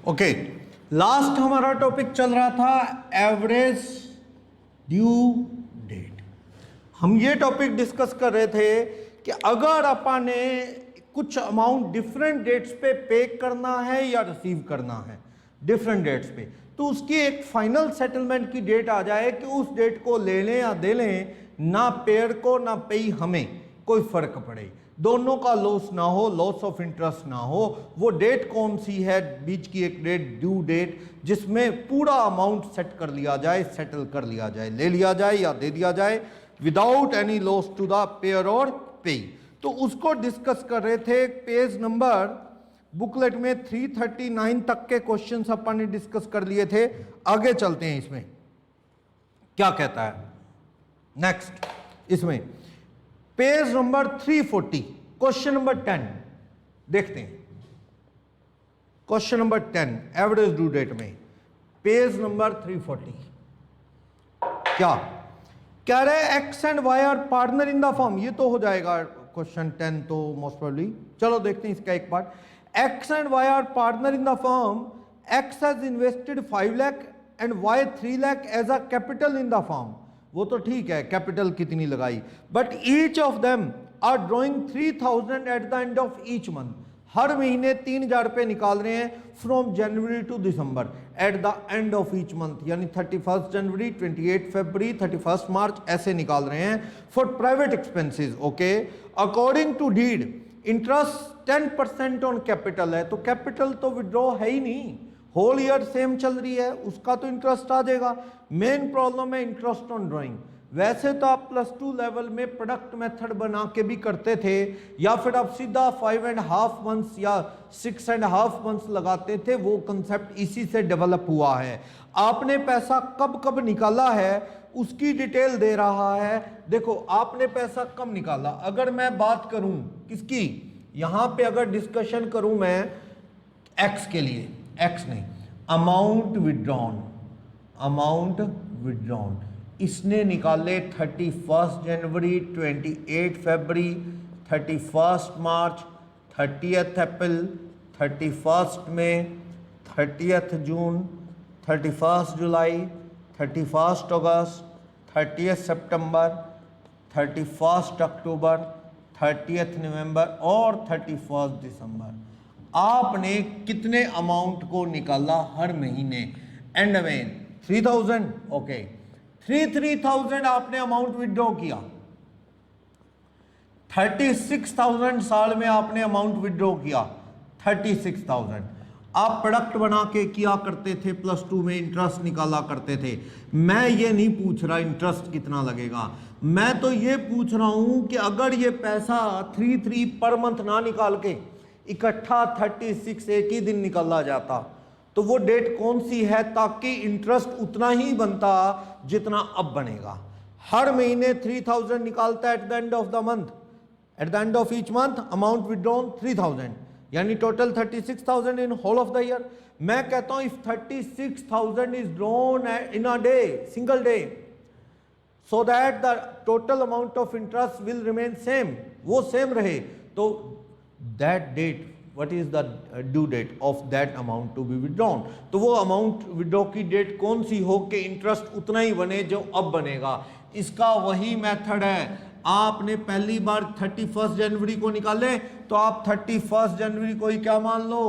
Okay, last हमारा topic चल रहा था एवरेज ड्यू डेट। हम ये टॉपिक डिस्कस कर रहे थे कि अगर अपन ने कुछ अमाउंट डिफरेंट डेट्स पे पे करना है या रिसीव करना है डिफरेंट डेट्स पे, तो उसकी एक फाइनल सेटलमेंट की डेट आ जाए कि उस डेट को ले लें या दे लें, ना पेयर को ना पे हमें कोई फर्क पड़े, दोनों का लॉस ना हो, लॉस ऑफ इंटरेस्ट ना हो। वो डेट कौन सी है? बीच की एक डेट, ड्यू डेट, जिसमें पूरा अमाउंट सेट कर लिया जाए, सेटल कर लिया जाए, ले लिया जाए या दे दिया जाए without any loss to the payer और पे। तो उसको डिस्कस कर रहे थे। पेज नंबर बुकलेट में 339 तक के क्वेश्चंस अपन ने डिस्कस कर लिए थे। आगे चलते हैं, इसमें क्या कहता है नेक्स्ट। इसमें पेज नंबर 340 क्वेश्चन नंबर 10 देखते हैं। Question number 10 average due date में पेज नंबर 340 क्या कह रहे हैं? X and Y are partner in the firm. ये तो हो जाएगा क्वेश्चन 10 तो मोस्ट प्रोबेबली। चलो देखते हैं इसका एक part. X and Y are partner in the firm. X has invested 5 lakh and Y 3 lakh as a capital in the firm. वो तो ठीक है, कैपिटल कितनी लगाई, but each of them are drawing 3000 at the end of each month. हर महीने 3000 रुपये निकाल रहे हैं from January to December at the end of each month, यानी 31 जनवरी, 28 फरवरी, 31 मार्च ऐसे निकाल रहे हैं for private expenses. Okay, according to deed interest 10% on capital है, तो कैपिटल तो विड्रॉ है ही नहीं, होल ईयर सेम चल रही है, उसका तो इंटरेस्ट आ जाएगा। मेन प्रॉब्लम है इंटरेस्ट ऑन ड्राइंग। वैसे तो आप +2 लेवल में प्रोडक्ट मेथड बना के भी करते थे, या फिर आप सीधा 5.5 मंथ्स या 6.5 मंथ्स लगाते थे। वो कंसेप्ट इसी से डेवलप हुआ है। आपने पैसा कब कब निकाला है उसकी डिटेल दे रहा है। देखो आपने पैसा कब निकाला, अगर मैं बात करूं किसकी, यहां पे अगर डिस्कशन करूं मैं एक्स के लिए, एक्स नहीं, अमाउंट विड्रॉन, अमाउंट विड्रॉन इसने निकाले 31 जनवरी, 28 फरवरी, 31 मार्च, 30 अप्रैल, 31 मई, 30 जून, 31 जुलाई, 31 अगस्त, 30 सितंबर, 31 अक्टूबर, 30 नवंबर और 31 दिसंबर। आपने कितने अमाउंट को निकाला हर महीने? एंड में 3000। ओके, 3000 आपने अमाउंट विड्रॉ किया। 36,000 साल में आपने अमाउंट विड्रॉ किया। 36,000 आप प्रोडक्ट बना के किया करते थे, +2 में इंटरेस्ट निकाला करते थे। मैं ये नहीं पूछ रहा इंटरेस्ट कितना लगेगा, मैं तो ये पूछ रहा हूं कि अगर ये पैसा 3 पर मंथ ना निकाल के इकट्ठा 36 एक ही दिन निकाला जाता, तो वो डेट कौन सी है, ताकि इंटरेस्ट उतना ही बनता जितना अब बनेगा। हर महीने 3000 निकालता है at the end of the month, at the end of each month amount withdrawn 3000, यानी total 36,000 in whole of the year. मैं कहता हूं if 36,000 is drawn in a day, single day, so that the total amount of interest will remain same, वो same रहे, तो that date what is the due date of that amount to be withdrawn. तो वो amount withdraw की date कौन सी हो कि interest उतना ही बने जो अब बनेगा। इसका वही मेथड है। आपने पहली बार 31 जनवरी को निकाले तो आप 31 जनवरी को ही क्या मान लो,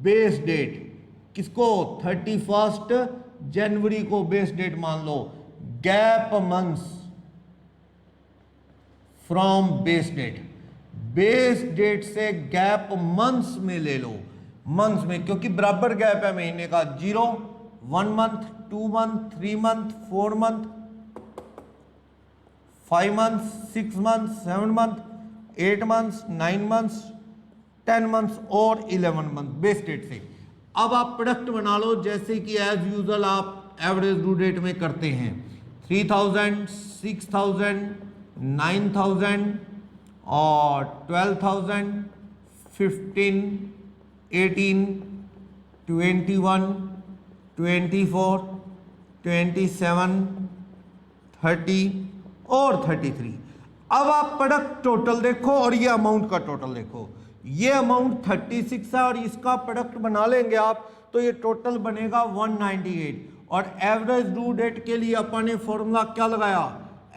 बेस डेट। किसको? 31 जनवरी को बेस डेट मान लो। Gap months from base date, base date से गैप मंथ्स में ले लो, मंथ्स में, क्योंकि बराबर गैप है महीने का। 0, 1 month, 2 month, 3 month, 4 month, 5 months, 6 months, 7 month, 8 months, 9 months, 10 months और 11 मंथ बेस डेट से। अब आप प्रोडक्ट बना लो जैसे कि एज यूजुअल आप एवरेज ड्यू डेट में करते हैं। 3000, 6000, 9000 और 12,000, 15, 18, 21, 24, 27, 30 और 33। अब आप प्रोडक्ट टोटल देखो और ये अमाउंट का टोटल देखो। ये अमाउंट 36 है और इसका प्रोडक्ट बना लेंगे आप तो ये टोटल बनेगा 198। और एवरेज ड्यू डेट के लिए अपन ने फॉर्मूला क्या लगाया,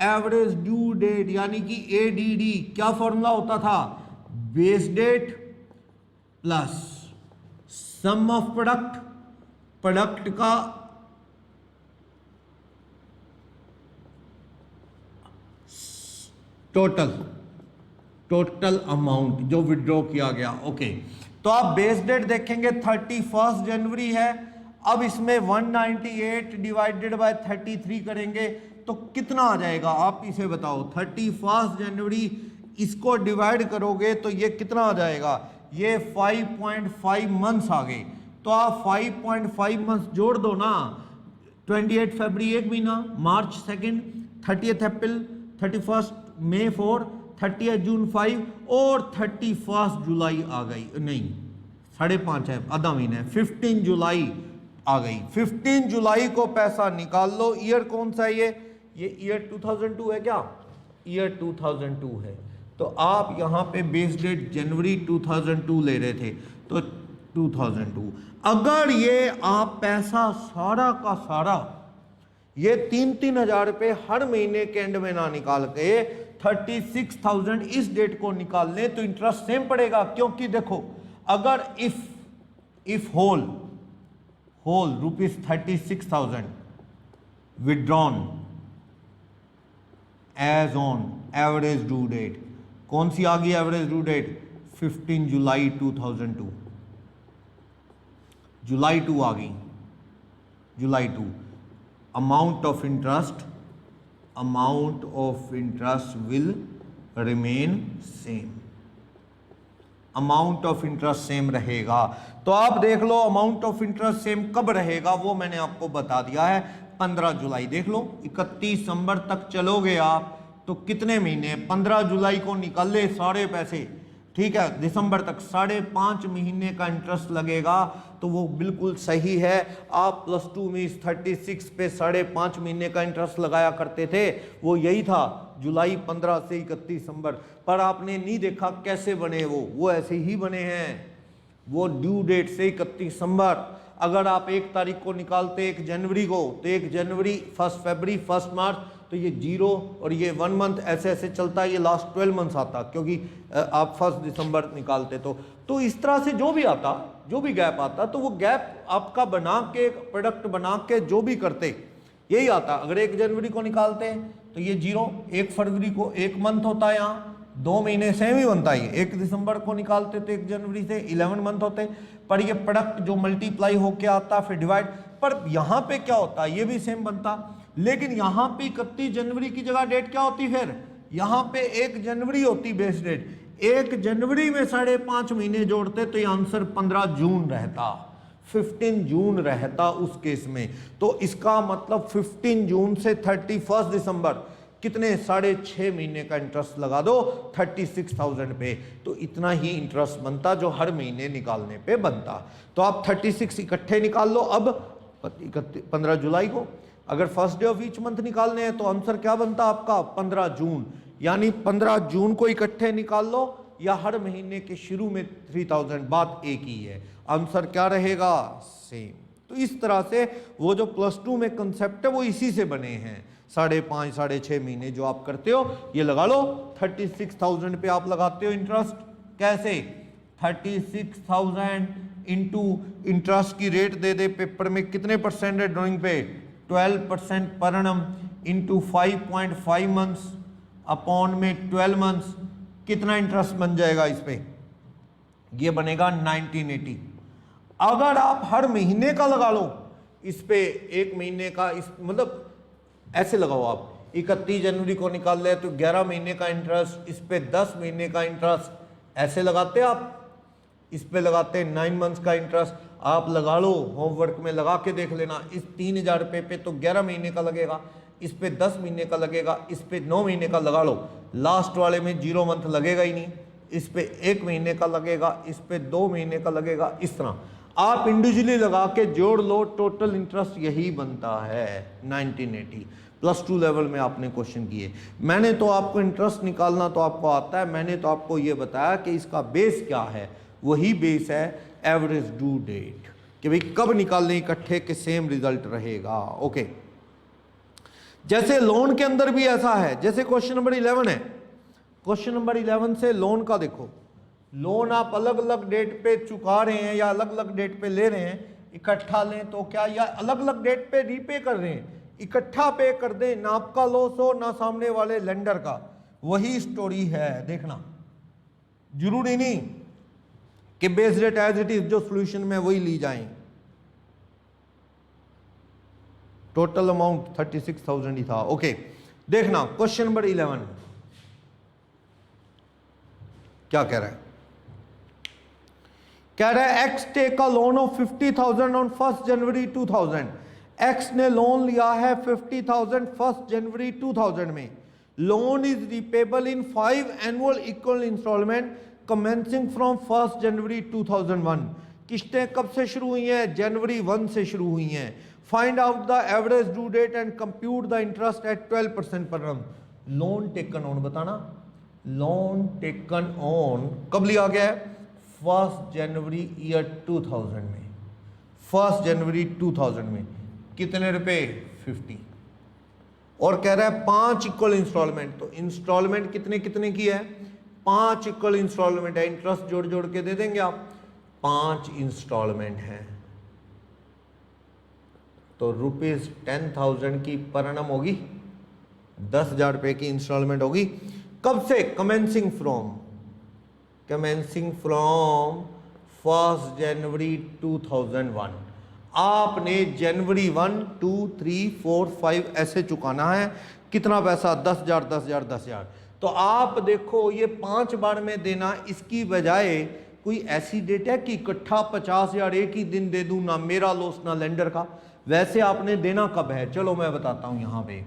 एवरेज ड्यू डेट यानी कि एडीडी। क्या फॉर्मूला होता था, base date plus sum of product, product का टोटल अमाउंट जो विड्रॉ किया गया। ओके, तो आप बेस डेट देखेंगे 31 जनवरी है। अब इसमें 198 डिवाइडेड बाय 33 करेंगे तो कितना आ जाएगा, आप इसे बताओ। 31 जनवरी इसको डिवाइड करोगे तो ये कितना आ जाएगा, ये 5.5 मंथ्स आ गए। तो आप 5.5 मंथ्स जोड़ दो ना। 28 फरवरी 1 महीना, मार्च 2, 30 अप्रैल, 31 मई 4, 30 जून 5 और 31 जुलाई आ गई, नहीं 5.5 है, आधा महीना है, 15 जुलाई आ गई। 15 जुलाई को पैसा निकाल लो। ईयर कौन सा है ये ईयर 2002 है क्या, ईयर 2002 है। तो आप यहाँ पे बेस डेट जनवरी 2002 ले रहे थे तो 2002। अगर ये आप पैसा सारा का सारा ये 3-3 हजार रुपये हर महीने के एंड में ना निकाल के 36,000 इस डेट को निकाल लें तो इंटरेस्ट सेम पड़ेगा। क्योंकि देखो, अगर if whole ₹36,000 withdrawn as on average due date, कौन सी आ गई एवरेज ड्यू डेट, 15 जुलाई 2002, जुलाई 2 आ गई, जुलाई 2। Amount of interest will remain same, amount of interest same रहेगा। तो आप देख लो अमाउंट ऑफ इंटरेस्ट सेम कब रहेगा वो मैंने आपको बता दिया है, 15 जुलाई। देख लो 31 दिसंबर तक चलोगे आप तो कितने महीने, 15 जुलाई को निकाल ले सारे पैसे, ठीक है, दिसंबर तक 5.5 महीने का इंटरेस्ट लगेगा। तो वो बिल्कुल सही है। आप +2 में इस 36 पे 5.5 महीने का इंटरेस्ट लगाया करते थे, वो यही था, जुलाई 15 से 31 दिसंबर। पर आपने नहीं देखा कैसे बने वो ऐसे ही बने हैं। वो ड्यू डेट से 31 दिसंबर। अगर आप 1 तारीख को निकालते 1 जनवरी को तो 1 जनवरी, 1 फरवरी, 1 मार्च, तो ये 0 और ये 1 मंथ ऐसे ऐसे चलता है, ये लास्ट 12 मंथ्स आता, क्योंकि आप 1 दिसंबर निकालते तो इस तरह से जो भी आता, जो भी गैप आता, तो वो गैप आपका बना के प्रोडक्ट बना के जो भी करते यही आता। अगर 1 जनवरी को निकालते तो ये 0, 1 फरवरी को 1 मंथ होता है, यहाँ 2 महीने सेम ही बनता है। 1 दिसंबर को निकालते तो 1 जनवरी से 11 मंथ होते, पर ये प्रोडक्ट जो मल्टीप्लाई होके आता फिर डिवाइड, पर यहाँ पे क्या होता है, ये भी सेम बनता। लेकिन यहाँ पे 31 जनवरी की जगह डेट क्या होती, फिर यहाँ पे 1 जनवरी होती बेस डेट। 1 जनवरी में 5.5 महीने जोड़ते तो ये आंसर 15 जून रहता, 15 जून रहता उस केस में। तो इसका मतलब 15 जून से 31 दिसंबर कितने, 6.5 महीने का इंटरेस्ट लगा दो 36,000 पे, तो इतना ही इंटरेस्ट बनता जो हर महीने निकालने पे बनता। तो आप 36 इकट्ठे निकाल लो। अब 15 जुलाई को अगर first day of each month निकालने हैं तो आंसर क्या बनता आपका, 15 जून। यानी 15 जून को इकट्ठे निकाल लो या हर महीने के शुरू में 3000, बात एक ही है, आंसर क्या रहेगा, सेम। तो इस तरह से वो जो +2 में कंसेप्ट है वो इसी से बने हैं। 5.5 6.5 महीने जो आप करते हो ये लगा लो। 36,000 पे आप लगाते हो इंटरेस्ट, कैसे, 36,000 इंटू इंटरेस्ट की रेट दे दे पेपर में कितने % है ड्राइंग पे, 12% per annum, into 5.5 months upon में 12 मंथ्स, कितना इंटरेस्ट बन जाएगा इस पे, ये बनेगा 1980। अगर आप हर महीने का लगा लो इस पे, 1 महीने का, इस मतलब ऐसे लगाओ आप, 31 जनवरी को निकाल ले तो 11 महीने का इंटरेस्ट, इस पे 10 महीने का इंटरेस्ट, ऐसे लगाते आप, इस पे लगाते 9 मंथ्स का इंटरेस्ट। आप लगा लो, होमवर्क में लगा के देख लेना। इस 3,000 रुपये पे तो 11 महीने का लगेगा, इस पे 10 महीने का लगेगा, इस पे 9 महीने का लगा लो, लास्ट वाले में 0 मंथ लगेगा ही नहीं, इस पे 1 महीने का लगेगा, इस पे 2 महीने का लगेगा। इस तरह आप इंडिविजुअली लगा के जोड़ लो, टोटल इंटरेस्ट यही बनता है 1980। +2 लेवल में आपने क्वेश्चन किए। मैंने तो आपको इंटरेस्ट निकालना तो आपको आता है, मैंने तो आपको ये बताया कि इसका बेस क्या है, वही बेस है एवरेज ड्यू डेट, कि भाई कब निकालने इकट्ठे के सेम रिजल्ट रहेगा। ओके, जैसे लोन के अंदर भी ऐसा है, जैसे क्वेश्चन नंबर 11 है, क्वेश्चन नंबर 11 से लोन का देखो, लोन आप अलग अलग डेट पे चुका रहे हैं या अलग अलग डेट पे ले रहे हैं, इकट्ठा लें तो क्या, या अलग अलग डेट पे रीपे कर रहे हैं, इकट्ठा पे कर दें, ना आपका लॉस हो ना सामने वाले लेंडर का, वही स्टोरी है। देखना, जरूरी नहीं कि base rate as it is जो सॉल्यूशन में वही ली जाएं। टोटल अमाउंट 36,000 ही था। ओके, देखना क्वेश्चन नंबर 11 क्या कह रहा है, कह रहा है X take a loan of 50,000 on 1 January 2000। X ने लोन लिया है 50,000 1 जनवरी 2000 में। Loan is repayable in 5 annual equal instalment commencing from 1 जनवरी 2001। किस्तें कब से शुरू हुई हैं? जनवरी 1 से शुरू हुई हैं। Find out the average due date and compute the interest at 12% पर annum। लोन टेकन ऑन बताना, लोन टेकन ऑन कब लिया गया है? 1 जनवरी ईयर 2000 में। 1 जनवरी 2000 में कितने रुपए? 50। और कह रहा है 5 इक्वल इंस्टॉलमेंट, तो इंस्टॉलमेंट कितने कितने की है? 5 इक्वल इंस्टॉलमेंट है, इंटरेस्ट जोड़ जोड़ के दे देंगे आप। 5 इंस्टॉलमेंट है तो ₹10,000 की पर annum होगी, 10,000 रुपए की इंस्टॉलमेंट होगी। कब से? कमेंसिंग फ्रॉम 1 जनवरी 2001। आपने जनवरी 1, 2, 3, 4, 5 ऐसे चुकाना है। कितना पैसा? 10,000 10,000 10,000। तो आप देखो ये 5 बार में देना, इसकी बजाय कोई ऐसी डेट है कि इकट्ठा 50,000 एक ही दिन दे दूं, ना मेरा लॉस ना लेंडर का। वैसे आपने देना कब है? चलो मैं बताता हूं। यहां पे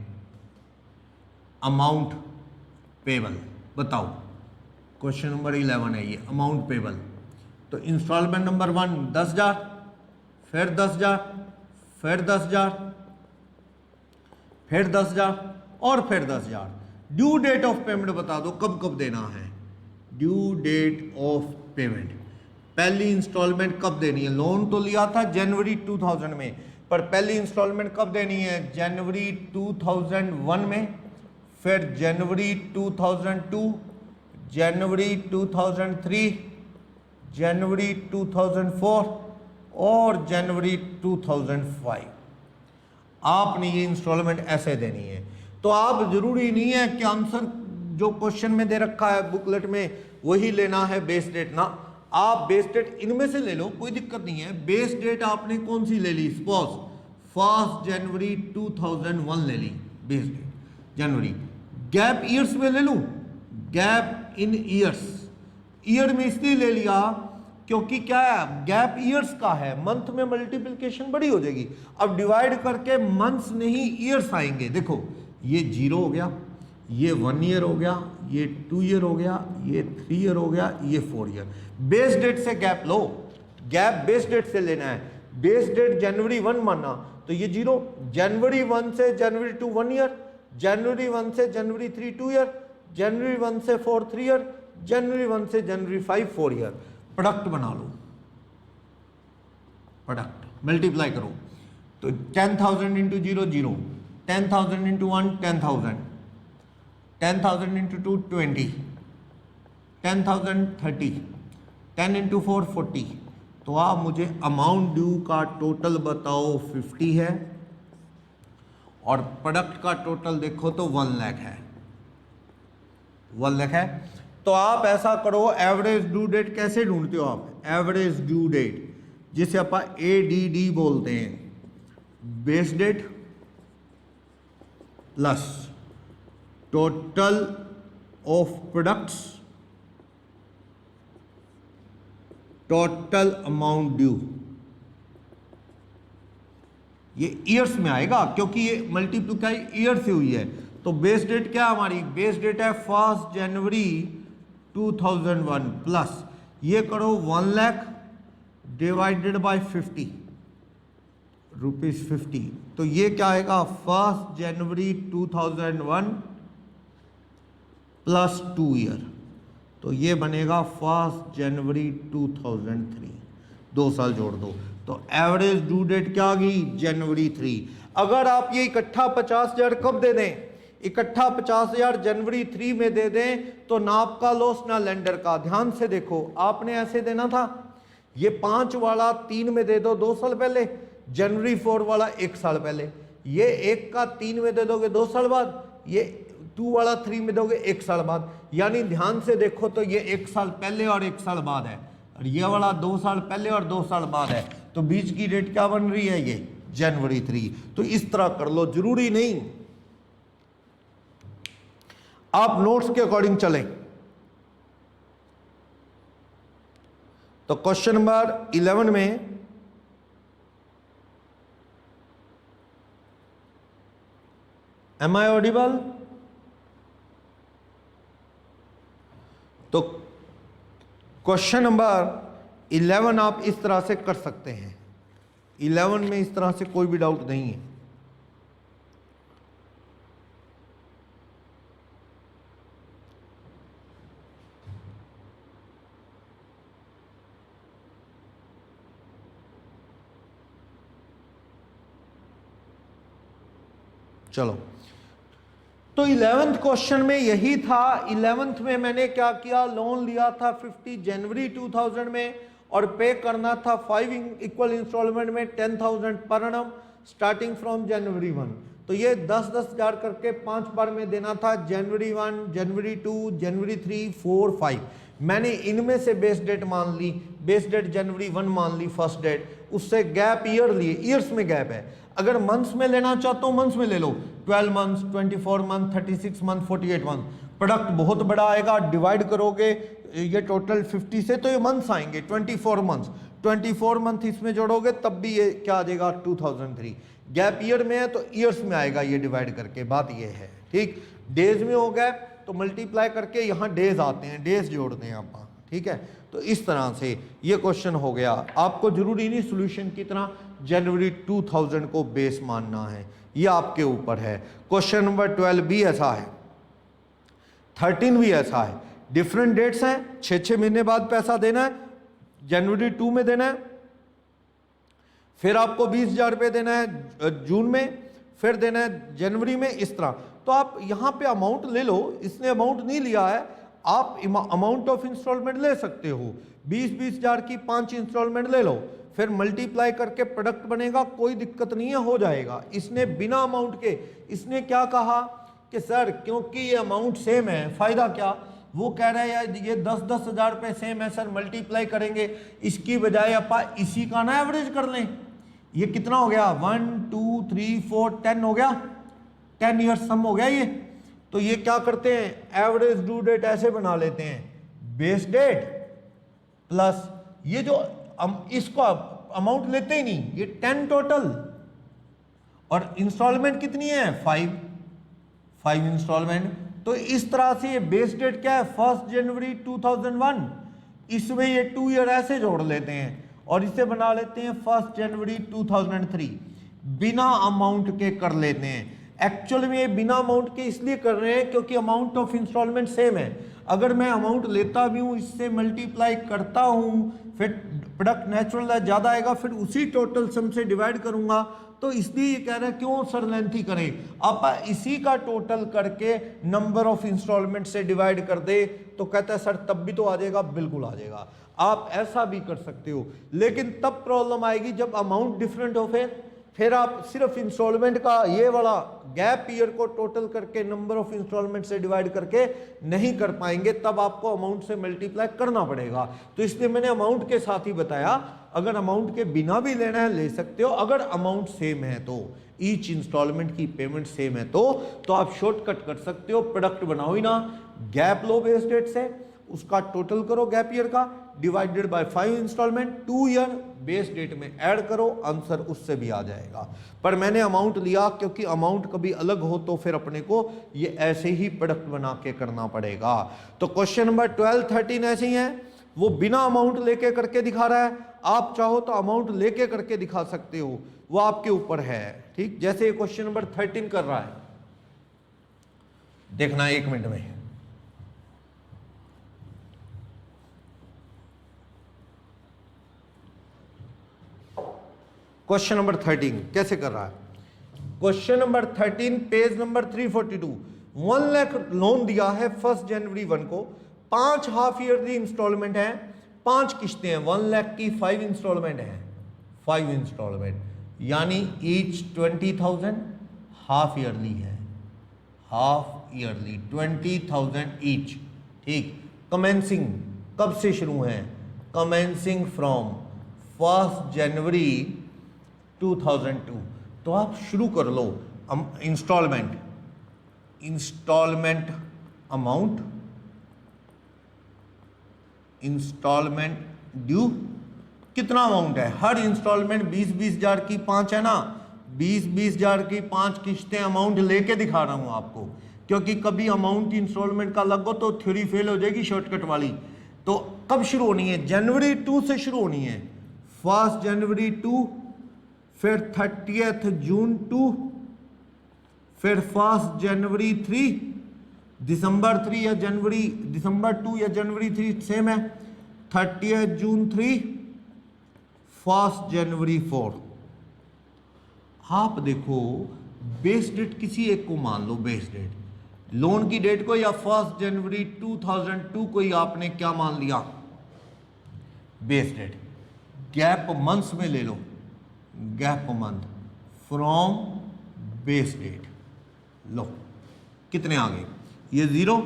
अमाउंट पेबल बताओ, क्वेश्चन नंबर 11 है ये, अमाउंट पेबल। तो इंस्टॉलमेंट नंबर 1 10,000, फिर 10,000, फिर 10,000, फिर 10,000 और फिर 10,000। ड्यू डेट ऑफ पेमेंट बता दो, कब कब देना है? ड्यू डेट ऑफ पेमेंट, पहली इंस्टॉलमेंट कब देनी है? लोन तो लिया था जनवरी 2000 में, पर पहली इंस्टॉलमेंट कब देनी है? जनवरी 2001 में, फिर जनवरी 2002, जनवरी 2003, जनवरी 2004 और जनवरी 2005। आपने ये इंस्टॉलमेंट ऐसे देनी है। तो आप जरूरी नहीं है कि आंसर जो क्वेश्चन में दे रखा है बुकलेट में वही लेना है बेस डेट ना। आप बेस डेट इनमें से ले लो, कोई दिक्कत नहीं है। बेस डेट आपने कौन सी ले ली? सपोज 1 जनवरी 2001 ले ली बेस डेट जनवरी। गैप ईयर्स में ले लूं? गैप इन ईयर्स, ईयर में इसलिए ले लिया क्योंकि क्या है, गैप ईयर्स का है, मंथ में मल्टीप्लिकेशन बड़ी हो जाएगी। अब डिवाइड करके मंथ्स नहीं ईयर्स आएंगे। देखो ये 0 हो गया, ये 1 ईयर हो गया, ये 2 ईयर हो गया, ये 3 ईयर हो गया, ये 4 ईयर। बेस डेट से गैप लो, गैप बेस डेट से लेना है। बेस डेट जनवरी 1 माना तो ये 0, जनवरी 1 से जनवरी 2 1 ईयर, जनवरी 1 से जनवरी 3 2 ईयर, जनवरी 1 से 4 3 ईयर, जनवरी 1 से जनवरी 5 4 ईयर। प्रोडक्ट बना लो, प्रोडक्ट मल्टीप्लाई करो तो 10,000 इंटू 0 0, 10,000 इंटू 1 10,000, 10,000 इंटू 2 20, 10,000 30, 10 इंटू 4 40। तो आप मुझे अमाउंट ड्यू का टोटल बताओ 50 है, और प्रोडक्ट का टोटल देखो तो 1 लाख है, 1 लाख है। तो आप ऐसा करो, एवरेज ड्यू डेट कैसे ढूंढते हो आप? एवरेज ड्यू डेट जिसे अपन ADD बोलते हैं, base date plus total of products, total amount due. ये ईयर्स में आएगा क्योंकि ये मल्टीप्लाई ईयर से हुई है। तो बेस डेट क्या हमारी? बेस डेट है 1 जनवरी 2001 प्लस ये करो 1 लाख डिवाइडेड बाय 50 ₹50। तो ये क्या आएगा 1 जनवरी 2001 प्लस 2 ईयर, तो ये बनेगा 1 जनवरी 2003, 2 साल जोड़ दो। तो एवरेज ड्यू डेट क्या आ गई जनवरी 3। अगर आप ये इकट्ठा 50,000 कब दे दें, इकट्ठा 50,000 जनवरी 3 में दे दें तो ना आपका लॉस ना लेंडर का। ध्यान से देखो, आपने ऐसे देना था, ये 5 वाला 3 में दे दो 2 साल पहले, जनवरी 4 वाला 1 साल पहले, ये 1 का 3 में दे दोगे 2 साल बाद, ये 2 वाला 3 में दोगे 1 साल बाद। यानी ध्यान से देखो तो ये 1 साल पहले और 1 साल बाद है, और ये वाला 2 साल पहले और 2 साल बाद है। तो बीच की डेट क्या बन रही है, ये जनवरी 3। तो इस तरह कर लो, जरूरी नहीं आप नोट्स के अकॉर्डिंग चलें। तो क्वेश्चन नंबर 11 में एम आई ऑडिबल? तो क्वेश्चन नंबर 11 आप इस तरह से कर सकते हैं। 11 में इस तरह से कोई भी डाउट नहीं है। चलो, तो 11th क्वेश्चन में यही था। 11th में मैंने क्या किया, लोन लिया था 50 जनवरी 2000 में और पे करना था 5 इक्वल इंस्टॉलमेंट में 10,000 per annum starting from January 1। तो ये 10-10 हज़ार करके 5 बार में देना था, जनवरी 1, जनवरी 2, जनवरी 3, 4, 5। मैंने इनमें से बेस डेट मान ली, बेस डेट जनवरी 1 मान ली फर्स्ट डेट, उससे गैप ईयर लिए, ईयर्स में गैप है। अगर मंथ्स में लेना चाहता हूँ मंथ्स में ले लो, 12 months, 24 month, 36 month, 48 month. Product बहुत बड़ा आएगा, डिवाइड करोगे ये टोटल 50 से तो ये मंथ्स आएंगे 24 मंथ्स, 24 मंथ इसमें जोड़ोगे तब भी ये क्या आ जाएगा 2003। गैप ईयर में है तो ईयर्स में आएगा ये डिवाइड करके, बात ये है। ठीक, डेज में हो गया तो मल्टीप्लाई करके यहाँ डेज आते हैं, डेज जोड़ते हैं आप। ठीक है, तो इस तरह से ये क्वेश्चन हो गया। आपको जरूरी नहीं सॉल्यूशन की तरह जनवरी 2000 को बेस मानना है, ये आपके ऊपर है। क्वेश्चन नंबर 12 भी ऐसा है, 13 भी ऐसा है। डिफरेंट डेट्स हैं, 6-6 महीने बाद पैसा देना है, जनवरी 2 में देना है, फिर आपको 20,000 रुपये देना है जून में, फिर देना है जनवरी में, इस तरह। तो आप यहाँ पे अमाउंट ले लो, इसने अमाउंट नहीं लिया है, आप अमाउंट ऑफ इंस्टॉलमेंट ले सकते हो। 20-20 हज़ार की 5 इंस्टॉलमेंट ले लो, फिर मल्टीप्लाई करके प्रोडक्ट बनेगा, कोई दिक्कत नहीं है, हो जाएगा। इसने बिना अमाउंट के, इसने क्या कहा कि सर क्योंकि ये अमाउंट सेम है, फ़ायदा क्या? वो कह रहे हैं ये 10-10 हज़ार रुपये सेम है सर, मल्टीप्लाई करेंगे, इसकी बजाय आप इसी का ना एवरेज कर लें। ये कितना हो गया, 1 2 3 4 10 हो गया, 10 ईयर्स सम हो गया ये। तो ये क्या करते हैं, एवरेज ड्यू डेट ऐसे बना लेते हैं, बेस डेट प्लस ये जो इसको अमाउंट लेते ही नहीं, ये 10 टोटल, और इंस्टॉलमेंट कितनी है 5 इंस्टॉलमेंट। तो इस तरह से ये बेस डेट क्या है 1 जनवरी 2001, इसमें ये 2 ईयर ऐसे जोड़ लेते हैं और इसे बना लेते हैं 1 जनवरी 2003, बिना अमाउंट के कर लेते हैं। एक्चुअल में ये बिना अमाउंट के इसलिए कर रहे हैं क्योंकि अमाउंट ऑफ इंस्टॉलमेंट सेम है। अगर मैं अमाउंट लेता भी हूँ, इससे मल्टीप्लाई करता हूँ, फिर प्रोडक्ट नेचुरल ज़्यादा आएगा, फिर उसी टोटल सम से डिवाइड करूँगा, तो इसलिए ये कह रहे हैं क्यों सर लेंथी करें, आप इसी का टोटल करके नंबर ऑफ इंस्टॉलमेंट से डिवाइड कर दे, तो कहता है सर तब भी तो आ जाएगा, बिल्कुल आ जाएगा। आप ऐसा भी कर सकते हो, लेकिन तब प्रॉब्लम आएगी जब अमाउंट डिफरेंट हो। फिर आप सिर्फ इंस्टॉलमेंट का ये वाला गैप ईयर को टोटल करके नंबर ऑफ इंस्टॉलमेंट से डिवाइड करके नहीं कर पाएंगे, तब आपको अमाउंट से मल्टीप्लाई करना पड़ेगा। तो इसलिए मैंने अमाउंट के साथ ही बताया, अगर अमाउंट के बिना भी लेना है ले सकते हो, अगर अमाउंट सेम है तो, ईच इंस्टॉलमेंट की पेमेंट सेम है तो आप शॉर्टकट कर सकते हो, प्रोडक्ट बनाओ ही ना, गैप लो बेस डेट से, उसका टोटल करो गैप ईयर का, divided by 5 instalment, 2 year base date में ऐड करो, आंसर उससे भी आ जाएगा। पर मैंने अमाउंट लिया क्योंकि अमाउंट कभी अलग हो तो फिर अपने को ये ऐसे ही प्रोडक्ट बना के करना पड़ेगा। तो क्वेश्चन नंबर 12, 13 ऐसे ही है। वो बिना अमाउंट लेके करके दिखा रहा है, आप चाहो तो अमाउंट लेके करके दिखा सकते हो, वो आपके ऊपर है। ठीक, जैसे क्वेश्चन नंबर 13 कर रहा है, देखना 1 मिनट में। क्वेश्चन नंबर 13 कैसे कर रहा है? Question number 13 page number 342, 1 lakh loan दिया है 1 जनवरी 1 को, 5 हाफ ईयरली इंस्टॉलमेंट है, 5 किश्तें हैं, 1 लाख की 5 इंस्टॉलमेंट है, 5 इंस्टॉलमेंट यानी ईच 20,000, हाफ ईयरली है, हाफ ईयरली 20,000 ईच। ठीक, कमेंसिंग कब से शुरू है? Commencing from 1 January 2002। तो आप शुरू कर लो। Instalment, instalment amount, instalment due, कितना अमाउंट है? हर इंस्टॉलमेंट 20-20 हजार की 5 है ना, 20-20 हजार की 5 किश्तें अमाउंट लेके दिखा रहा हूं आपको, क्योंकि कभी अमाउंट इंस्टॉलमेंट का लगो तो थ्योरी फेल हो जाएगी शॉर्टकट वाली। तो कब शुरू होनी है? जनवरी 2 से शुरू होनी है, 1 जनवरी 2, फिर 30 जून 2, फिर 1 जनवरी 3, दिसंबर 3 या जनवरी, दिसंबर 2 या जनवरी 3 सेम है, 30 जून 3, 1 जनवरी 4। आप देखो बेस डेट किसी एक को मान लो, बेस डेट लोन की डेट को, या 1 जनवरी 2002 को ही आपने क्या मान लिया? Base date. गैप मंथ्स में ले लो, gap month from base date, लो कितने आ गए? ये 0,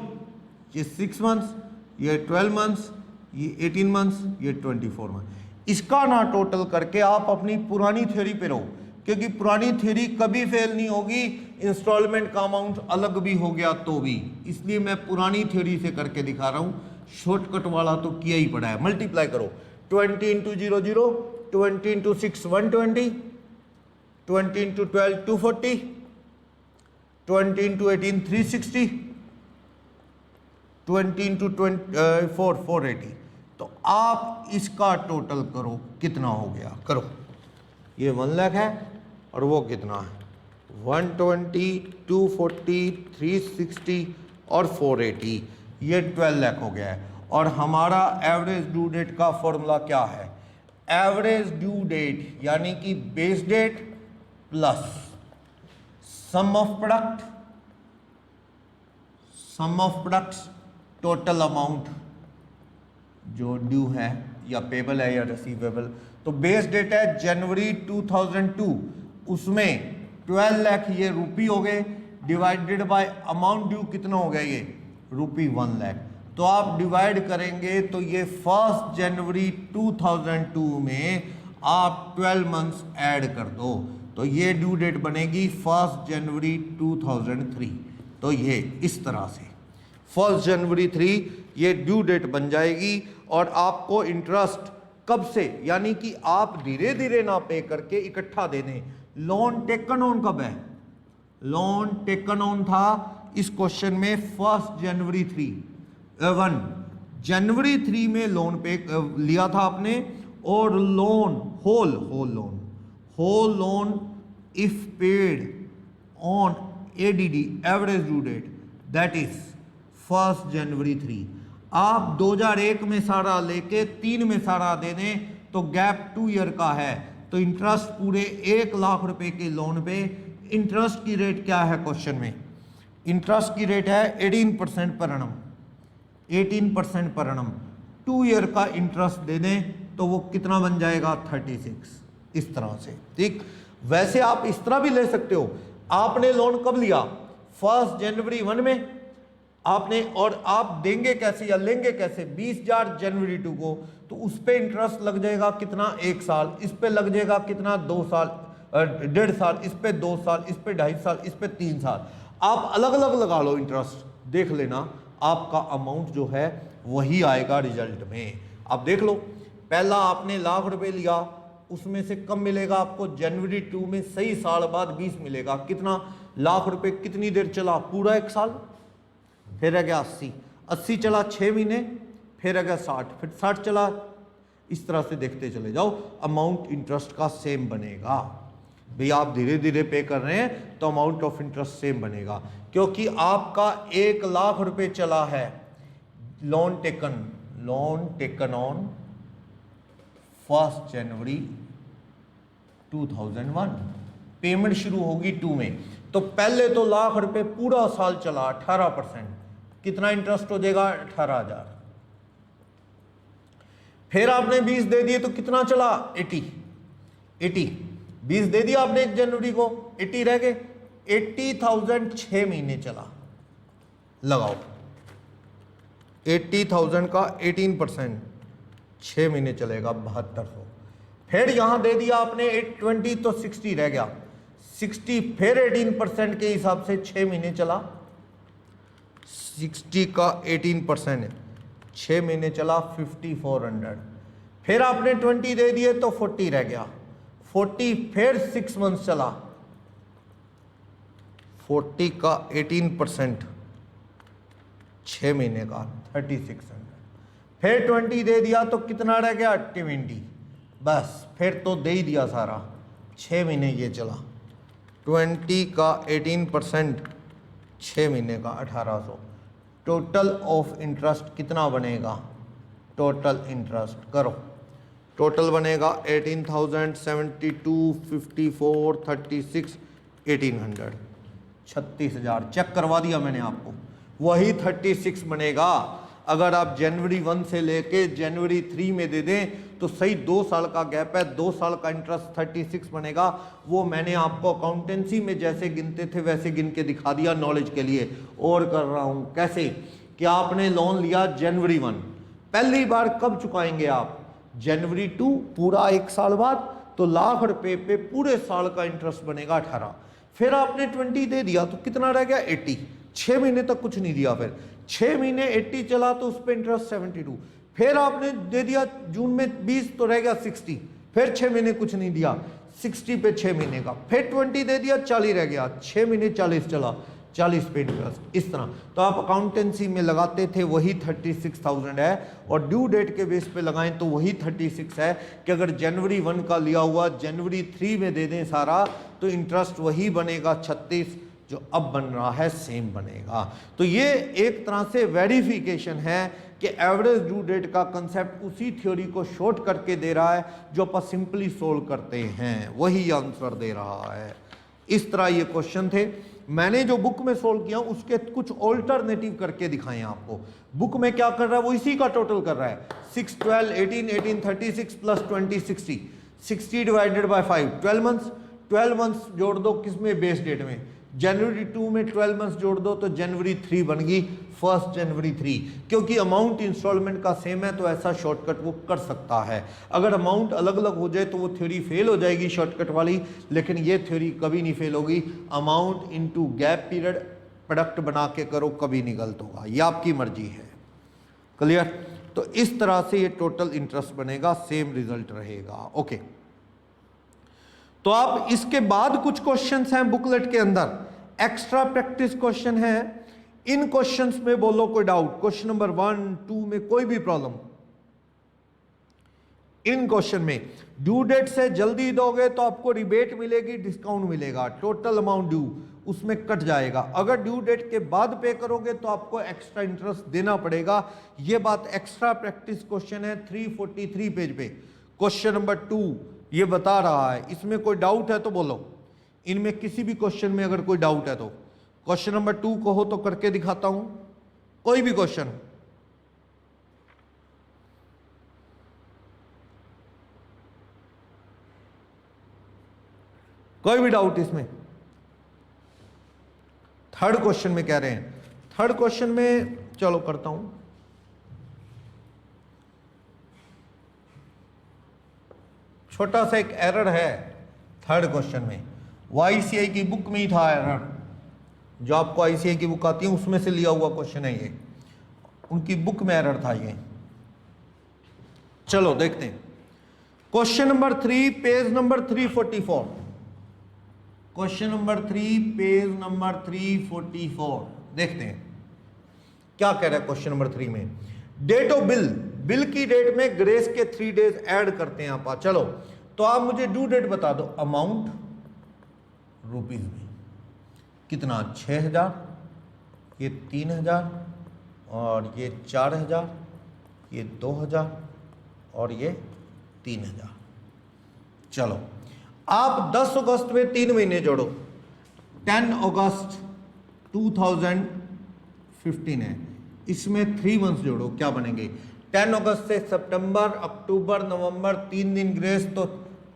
ये 6 मंथ्स, ये 12 मंथ्स, ये 18 मंथ्स, ये 24 मंथ। इसका ना टोटल करके आप अपनी पुरानी थ्योरी पे रहो, क्योंकि पुरानी थ्योरी कभी फेल नहीं होगी, इंस्टॉलमेंट का अमाउंट अलग भी हो गया तो भी। इसलिए मैं पुरानी थ्योरी से करके दिखा रहा हूं, शॉर्टकट वाला तो किया ही पड़ा है। मल्टीप्लाई करो, 20 into 0 0, 20 into 6 120, 20 into 12 240, 20 into 18 360, 20 into 4 480। तो आप इसका टोटल करो, कितना हो गया? करो, ये 1 लाख है और वो कितना है? 120, 240, 360 और 480, ये 12 लाख हो गया है। और हमारा एवरेज ड्यू डेट का फॉर्मूला क्या है? एवरेज ड्यू डेट यानी कि base date plus sum of product, sum of products, total amount जो ड्यू है या पेबल है या रिसीवेबल। तो बेस डेट है जनवरी 2002, उसमें 12 लाख ये रुपी हो गए, डिवाइडेड बाय अमाउंट ड्यू कितना हो गया? ये रुपी 1 लाख। तो आप डिवाइड करेंगे तो ये 1 जनवरी 2002 में आप 12 मंथ्स ऐड कर दो, तो ये ड्यू डेट बनेगी 1 जनवरी 2003। तो ये इस तरह से 1 जनवरी 3 ये ड्यू डेट बन जाएगी। और आपको इंटरेस्ट कब से, यानी कि आप धीरे धीरे ना पे करके इकट्ठा दे दें। लोन टेकन ऑन कब है? लोन टेकन ऑन था इस क्वेश्चन में 1 जनवरी 1 जनवरी 3 में लोन पे लिया था आपने। और loan whole loan if paid on ADD average due date that is 1 January 3। आप 2001 में सारा लेके 3 में सारा दे दें तो गैप 2 ईयर का है। तो इंटरेस्ट पूरे 1 लाख रुपए के लोन पे इंटरेस्ट की रेट क्या है? क्वेश्चन में इंटरेस्ट की रेट है 18% per annum, 18% per annum. 2 year का इंटरेस्ट दे दें तो वो कितना बन जाएगा? 36। इस तरह से। ठीक, वैसे आप इस तरह भी ले सकते हो। आपने लोन कब लिया? 1 जनवरी 1 में आपने, और आप देंगे कैसे या लेंगे कैसे? 20,000 जनवरी 2 को, तो उस पर इंटरेस्ट लग जाएगा कितना? 1 साल। इस पे लग जाएगा कितना? 2 साल, 1.5 साल। इस पे 2 साल, इस पे 2.5 साल, इस पे 3 साल। आप अलग अलग लगा लो इंटरेस्ट, देख लेना आपका अमाउंट जो है वही आएगा रिजल्ट में। आप देख लो, पहला आपने लाख रुपए लिया, उसमें से कम मिलेगा आपको जनवरी 2 में, सही साल बाद 20 मिलेगा। कितना? लाख रुपए कितनी देर चला? पूरा 1 साल। फिर रह गया 80 चला 6 महीने, फिर अगर 60, फिर 60 चला, इस तरह से देखते चले जाओ, अमाउंट इंटरेस्ट का सेम बनेगा। भाई आप धीरे धीरे पे कर रहे हैं तो अमाउंट ऑफ इंटरेस्ट सेम बनेगा, क्योंकि आपका 1 लाख रुपए चला है, loan taken on 1 January 2001, payment शुरू होगी 2 में, तो पहले तो लाख रुपए पूरा साल चला 18%, कितना इंटरेस्ट हो जाएगा 18,000। फिर आपने 20 दे दिए तो कितना चला 80, 20 दे दिया आपने 1 जनवरी को, 80 रह गए, 80,000 6 महीने चला, लगाओ 80,000 का 18% 6 महीने चलेगा 7200। फिर यहां दे दिया आपने 820 तो 60 रह गया, 60 फिर 18% के हिसाब से 6 महीने चला, 60 का 18% 6 महीने चला 5400। फिर आपने 20 दे दिए तो 40 रह गया, 40 फिर 6 मंथ चला, 40 का 18% 6 महीने का 3600। फिर 20 दे दिया तो कितना रह गया 20, बस फिर तो दे ही दिया सारा, 6 महीने ये चला, 20 का 18% 6 महीने का 1800। टोटल ऑफ इंटरेस्ट कितना बनेगा, टोटल इंटरेस्ट करो, टोटल बनेगा 18,000 72 54 36 1800, 36,000 चेक करवा दिया मैंने आपको, वही 36 बनेगा। अगर आप जनवरी 1 से लेके जनवरी 3 में दे दें तो सही 2 साल का गैप है, 2 साल का इंटरेस्ट 36 बनेगा। वो मैंने आपको अकाउंटेंसी में जैसे गिनते थे वैसे गिन के दिखा दिया नॉलेज के लिए, और कर रहा हूं कैसे कि आपने लोन लिया जनवरी 1, पहली बार कब चुकाएंगे आप, जनवरी 2, पूरा 1 साल बाद, तो लाख रुपए पे पूरे साल का इंटरेस्ट बनेगा 18। फिर आपने 20 दे दिया तो कितना रह गया 80, 6 महीने तक कुछ नहीं दिया, फिर 6 महीने 80 चला तो उस पर इंटरेस्ट 72। फिर आपने दे दिया जून में 20 तो रह गया 60, फिर 6 महीने कुछ नहीं दिया, 60 पे 6 महीने का, फिर 20 दे दिया 40 रह गया, 6 महीने 40 चला, 40 पे इंटरेस्ट, इस तरह। तो आप अकाउंटेंसी में लगाते थे वही 36,000 है, और ड्यू डेट के बेस पे लगाएं तो वही 36 है कि अगर जनवरी 1 का लिया हुआ जनवरी 3 में दे दें सारा तो इंटरेस्ट वही बनेगा 36, जो अब बन रहा है सेम बनेगा। तो ये एक तरह से वेरिफिकेशन है कि एवरेज ड्यू डेट का कंसेप्ट उसी थ्योरी को शॉर्ट करके दे रहा है जो अपन सिंपली सोल्व करते हैं, वही आंसर दे रहा है। इस तरह ये क्वेश्चन थे, मैंने जो बुक में सोल्व किया उसके कुछ ऑल्टरनेटिव करके दिखाए आपको। बुक में क्या कर रहा है वो इसी का टोटल कर रहा है, 6 12 18 18 36 plus 20 60, 60 divided by 5 12 months, 12 months जोड़ दो किसमें बेस डेट में, जनवरी 2 में 12 मंथ्स जोड़ दो तो जनवरी 3 बन गई 1 जनवरी 3। क्योंकि अमाउंट इंस्टॉलमेंट का सेम है तो ऐसा शॉर्टकट वो कर सकता है। अगर अमाउंट अलग अलग हो जाए तो वो थ्योरी फेल हो जाएगी शॉर्टकट वाली, लेकिन ये थ्योरी कभी नहीं फेल होगी। Amount into gap period product बना के करो, कभी नहीं गलत होगा, ये आपकी मर्जी है। क्लियर? तो इस तरह से ये टोटल इंटरेस्ट बनेगा, सेम रिजल्ट रहेगा। ओके, तो आप इसके बाद कुछ क्वेश्चंस हैं बुकलेट के अंदर, एक्स्ट्रा प्रैक्टिस क्वेश्चन है। इन क्वेश्चंस में बोलो कोई डाउट, क्वेश्चन नंबर 1 2 में कोई भी प्रॉब्लम। इन क्वेश्चन में ड्यू डेट से जल्दी दोगे तो आपको रिबेट मिलेगी, डिस्काउंट मिलेगा, टोटल अमाउंट ड्यू उसमें कट जाएगा। अगर ड्यू डेट के बाद पे करोगे तो आपको एक्स्ट्रा इंटरेस्ट देना पड़ेगा। यह बात एक्स्ट्रा प्रैक्टिस क्वेश्चन है 343 पेज पे, क्वेश्चन नंबर 2 ये बता रहा है। इसमें कोई डाउट है तो बोलो, इनमें किसी भी क्वेश्चन में अगर कोई डाउट है तो। क्वेश्चन नंबर 2 को हो तो करके दिखाता हूं, कोई भी क्वेश्चन। कोई भी डाउट इसमें? थर्ड क्वेश्चन में कह रहे हैं, थर्ड क्वेश्चन में चलो करता हूं। छोटा सा एक एरर है थर्ड क्वेश्चन में, वो आईसीआई की बुक में ही था एरर, जो आपको आईसीआई की बुक आती है उसमें से लिया हुआ क्वेश्चन है ये, उनकी बुक में एरर था ये। चलो देखते हैं question number 3 page number 344, question number 3 page number 344 देखते हैं क्या कह रहा है क्वेश्चन नंबर 3 में। डेट ऑफ बिल, बिल की डेट में ग्रेस के 3 डेज ऐड करते हैं आप। चलो तो आप मुझे ड्यू डेट बता दो। अमाउंट रुपीज में कितना, 6,000, ये 3,000, और ये 4,000, ये 2,000, और ये 3,000। चलो आप 10 अगस्त में 3 महीने जोड़ो। 10 अगस्त 2015 है, इसमें 3 मंथ्स जोड़ो, क्या बनेंगे? 10 अगस्त से सितंबर, अक्टूबर, नवंबर, 3 दिन ग्रेस, तो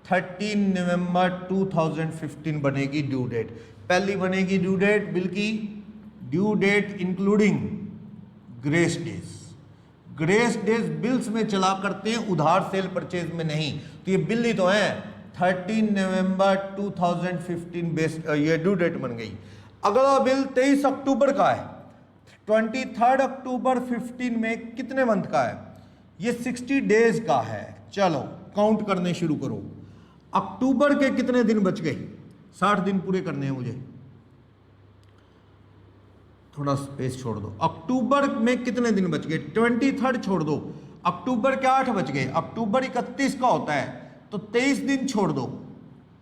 13 नवंबर 2015 बनेगी ड्यू डेट। पहली बनेगी ड्यू डेट बिल की, due date including grace days. Grace days bills में चला करते हैं, उधार सेल परचेज में नहीं। तो ये बिल ही तो है। 13 नवंबर 2015 बेस ये ड्यू डेट बन गई। अगला बिल 23 अक्टूबर का है। 23 अक्टूबर 15 में कितने मंथ का है? ये 60 डेज का है। चलो काउंट करने शुरू करो। अक्टूबर के कितने दिन बच गए? 60 दिन पूरे करने हैं मुझे, थोड़ा स्पेस छोड़ दो। अक्टूबर में कितने दिन बच गए? 23 छोड़ दो, अक्टूबर के 8 बच गए। अक्टूबर 31 का होता है, तो 23 दिन छोड़ दो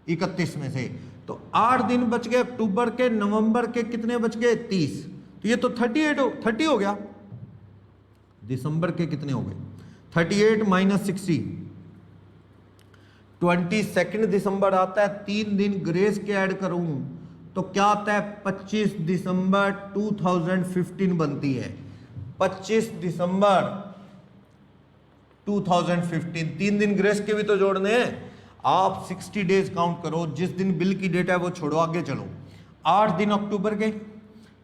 31 में से, तो 8 दिन बच गए अक्टूबर के। नवंबर के कितने बच गए? 30, तो ये तो 30 हो गया। दिसंबर के कितने हो गए? 38 माइनस 60, 22 दिसंबर आता है। 3 दिन ग्रेस के ऐड करूं तो क्या आता है? 25 दिसंबर 2015 बनती है। 25 दिसंबर 2015, 3 दिन ग्रेस के भी तो जोड़ने हैं। आप 60 डेज काउंट करो, जिस दिन बिल की डेट है वो छोड़ो, आगे चलो। 8 दिन अक्टूबर के,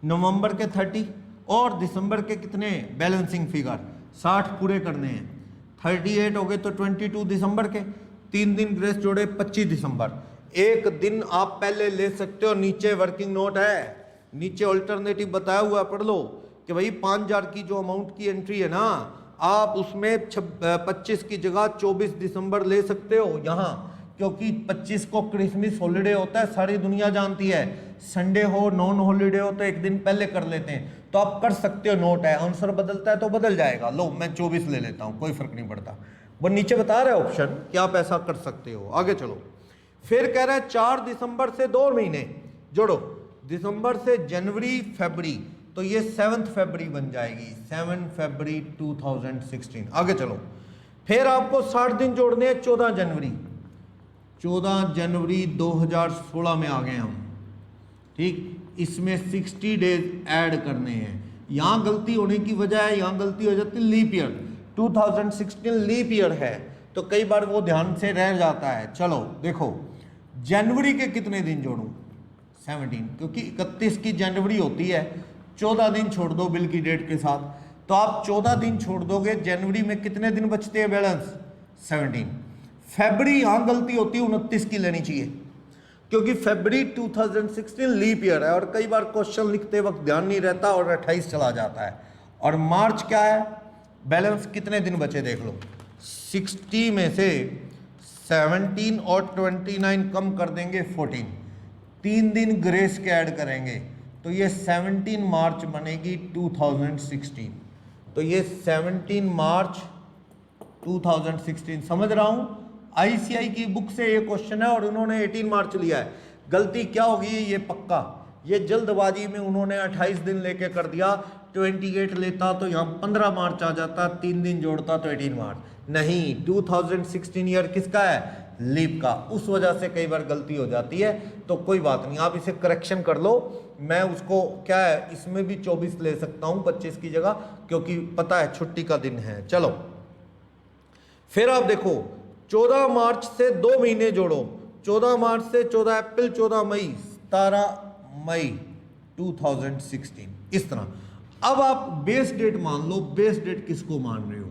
नवंबर के 30, और दिसंबर के कितने? बैलेंसिंग फिगर 60 पूरे करने हैं। 38 हो गए, तो 22 दिसंबर के, 3 दिन ग्रेस जोड़े, 25 दिसंबर। एक दिन आप पहले ले सकते हो, नीचे वर्किंग नोट है, नीचे ऑल्टरनेटिव बताया हुआ, पढ़ लो कि भाई 5,000 की जो अमाउंट की एंट्री है ना, आप उसमें 25 की जगह 24 दिसंबर ले सकते हो यहाँ, क्योंकि 25 को क्रिसमस हॉलीडे होता है, सारी दुनिया जानती है। संडे हो, नॉन हॉलीडे हो, तो एक दिन पहले कर लेते हैं, तो आप कर सकते हो। नोट है, आंसर बदलता है तो बदल जाएगा। लो मैं 24 ले लेता हूँ, कोई फर्क नहीं पड़ता। वो नीचे बता रहा है ऑप्शन कि आप ऐसा कर सकते हो। आगे चलो, फिर कह रहा है 4 दिसंबर से 2 महीने जोड़ो। दिसंबर से जनवरी, फरवरी, तो ये 7 फरवरी बन जाएगी, 7 फरवरी 2016। आगे चलो, फिर आपको 60 दिन जोड़ने हैं। 14 जनवरी 2016 में आ गए हम, ठीक। इसमें 60 डेज ऐड करने हैं। यहां गलती होने की वजह है, यहां गलती हो जाती है, लीप ईयर 2016 लीप ईयर है, तो कई बार वो ध्यान से रह जाता है। चलो देखो, जनवरी के कितने दिन जोड़ूं? 17, क्योंकि 31 की जनवरी होती है। 14 दिन छोड़ दो बिल की डेट के साथ, तो आप 14 दिन छोड़ दोगे। जनवरी में कितने दिन बचते हैं बैलेंस? 17। फरवरी, यहां गलती होती है, 29 की लेनी चाहिए, क्योंकि फरवरी 2016 लीप ईयर है, और कई बार क्वेश्चन लिखते वक्त ध्यान नहीं रहता और 28 चला जाता है। और मार्च क्या है? बैलेंस कितने दिन बचे देख लो। 60 में से 17 और 29 कम कर देंगे, 14। 3 दिन ग्रेस के ऐड करेंगे, तो ये 17 मार्च बनेगी 2016। तो ये 17 मार्च 2016, समझ रहा हूं। आईसीआई की बुक से ये क्वेश्चन है, और उन्होंने 18 मार्च लिया है। गलती क्या होगी ये पक्का, ये जल्दबाजी में उन्होंने 28 दिन लेके कर दिया। 28 लेता तो यहाँ 15 मार्च आ जाता, 3 दिन जोड़ता तो 18 मार्च। नहीं, 2016 ईयर किसका है? लीप का। उस वजह से कई बार गलती हो जाती है, तो कोई बात नहीं, आप इसे करेक्शन कर लो। मैं उसको क्या है, इसमें भी 24 ले सकता हूँ 25 की जगह, क्योंकि पता है छुट्टी का दिन है। चलो फिर आप देखो, 14 मार्च से 2 महीने जोड़ो। 14 मार्च से 14 अप्रैल, 14 मई, 17 मई 2016, इस तरह। अब आप बेस डेट मान लो। बेस डेट किसको मान रहे हो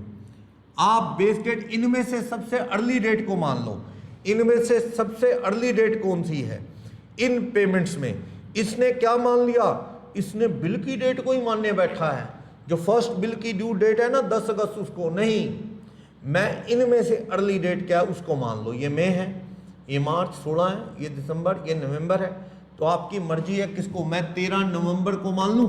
आप? बेस डेट इनमें से सबसे अर्ली डेट को मान लो। इनमें से सबसे अर्ली डेट कौन सी है इन पेमेंट्स में? इसने क्या मान लिया? इसने बिल की डेट को ही मानने बैठा है। जो फर्स्ट बिल की ड्यू डेट है ना 10 अगस्त, उसको नहीं। मैं इनमें से अर्ली डेट क्या है उसको मान लो। ये मई है, ये मार्च 16 है, ये दिसंबर, ये नवंबर है। तो आपकी मर्जी है किसको। मैं 13 नवंबर को मान लूं?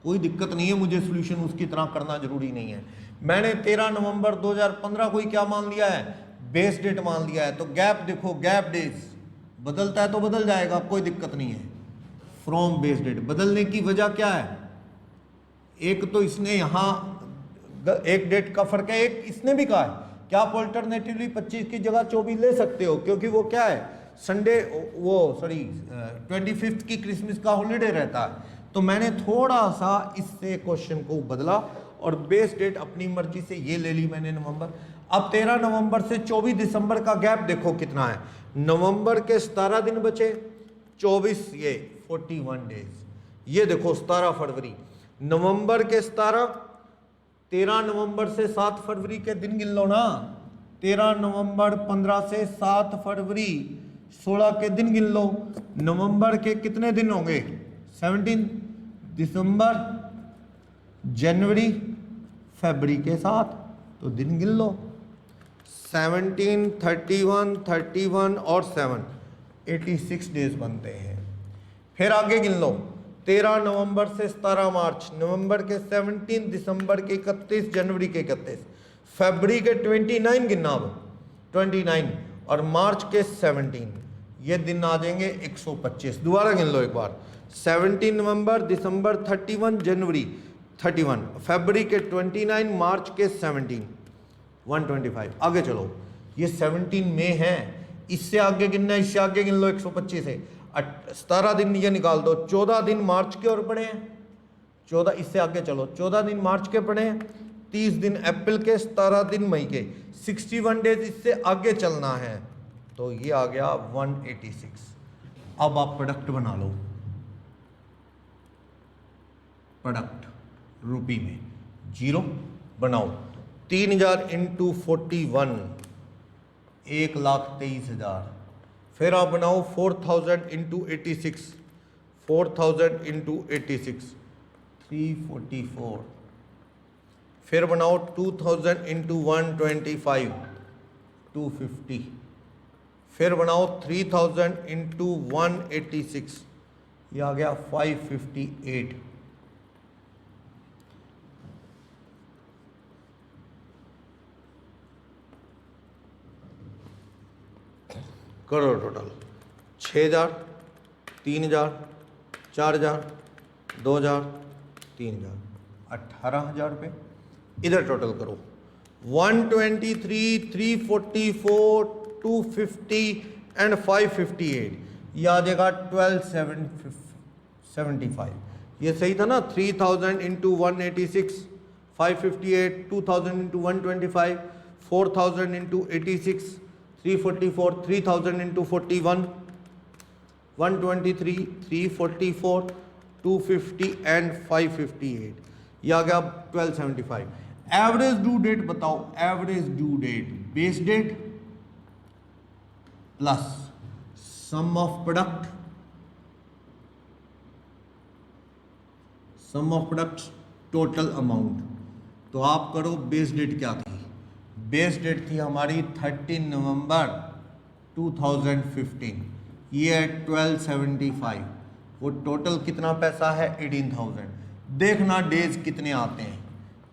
कोई दिक्कत नहीं है, मुझे सोल्यूशन उसकी तरह करना जरूरी नहीं है। मैंने 13 नवंबर 2015 को ही क्या मान लिया है, बेस डेट मान लिया है। तो गैप देखो, गैप डेज बदलता है तो बदल जाएगा, कोई दिक्कत नहीं है। फ्रॉम बेस डेट बदलने की वजह क्या है, एक तो इसने यहाँ एक डेट का फर्क है, एक इसने भी कहा है कि आप ऑल्टरनेटिवली 25 की जगह 24 ले सकते हो, क्योंकि वो क्या है संडे, वो सॉरी 25 की क्रिसमस का हॉलीडे रहता है। तो मैंने थोड़ा सा इससे क्वेश्चन को बदला और बेस डेट अपनी मर्जी से ये ले ली मैंने नवंबर। अब 13 नवंबर से 24 दिसंबर का गैप देखो कितना है। नवंबर के 17 दिन बचे, 24 ये 41 डेज। ये देखो 17 फरवरी, नवंबर के 17, 13 नवंबर से 7 फरवरी के दिन गिन लो ना। 13 नवंबर 15 से 7 फरवरी 16 के दिन गिन लो। नवंबर के कितने दिन होंगे, 17, दिसंबर, जनवरी, फरवरी के 7, तो दिन गिन लो। 17, 31, 31 और 7, 86 डेज बनते हैं। फिर आगे गिन लो, 13 नवंबर से 17 मार्च, नवंबर के 17, दिसंबर के 31, जनवरी के 31, फरवरी के 29 गिनना, अब 29 और मार्च के 17, ये दिन आ जाएंगे 125। दोबारा गिन लो एक बार, 17 नवंबर, दिसंबर 31, जनवरी 31, फरवरी के 29, मार्च के 17, 125। आगे चलो, ये 17 में है, इससे आगे गिनना, इससे आगे गिन लो 125 है। 17 दिन ये निकाल दो, 14 दिन मार्च के और पड़े हैं, 14, इससे आगे चलो, 14 दिन मार्च के पड़े हैं, 30 दिन अप्रैल के, 17 दिन मई के, 61 डेज इससे आगे चलना है, तो ये आ गया 186। अब आप प्रोडक्ट बना लो, प्रोडक्ट रुपी में 0 बनाओ। 3000 इंटू 41, 1,23,000। फिर आप बनाओ 4000 इंटू 86, 4000 इंटू 86, 344। फिर बनाओ 2000 इंटू 125, 250। फिर बनाओ 3000 इंटू 186, ये आ गया 558। करो टोटल, 6000, 3000, 4000, 2000, 3000, 18,000 रुपये। इधर टोटल करो, 123, 344, 250 एंड 558, ये आ जाएगा 12,775। ये सही था ना, 3000 into 186, 558, 2000 into 125, 4000 into 86, 344, 3000 into 41, 123, 344, 250 and 558, ये आ गया 1275। एवरेज ड्यू डेट बताओ, average due date, base date plus sum of product, sum of product total amount. तो आप करो, बेस डेट क्या थी, बेस डेट थी हमारी 13 नवंबर 2015, ये है 1275। वो टोटल कितना पैसा है, 18,000। देखना डेज कितने आते हैं,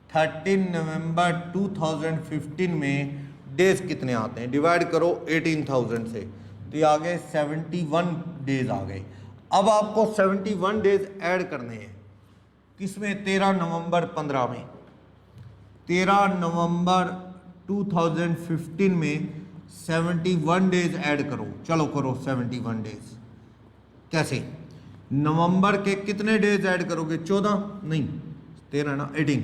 13 नवंबर 2015 में डेज कितने आते हैं, डिवाइड करो 18,000 से, तो ये आ गए 71 डेज आ गए। अब आपको 71 डेज ऐड करने हैं, किसमें, 13 नवंबर 15 में। 13 नवंबर 2015 में 71 डेज ऐड करो, चलो करो 71 डेज। कैसे, नवंबर के कितने डेज ऐड करोगे, 14 नहीं 13 ना, 18।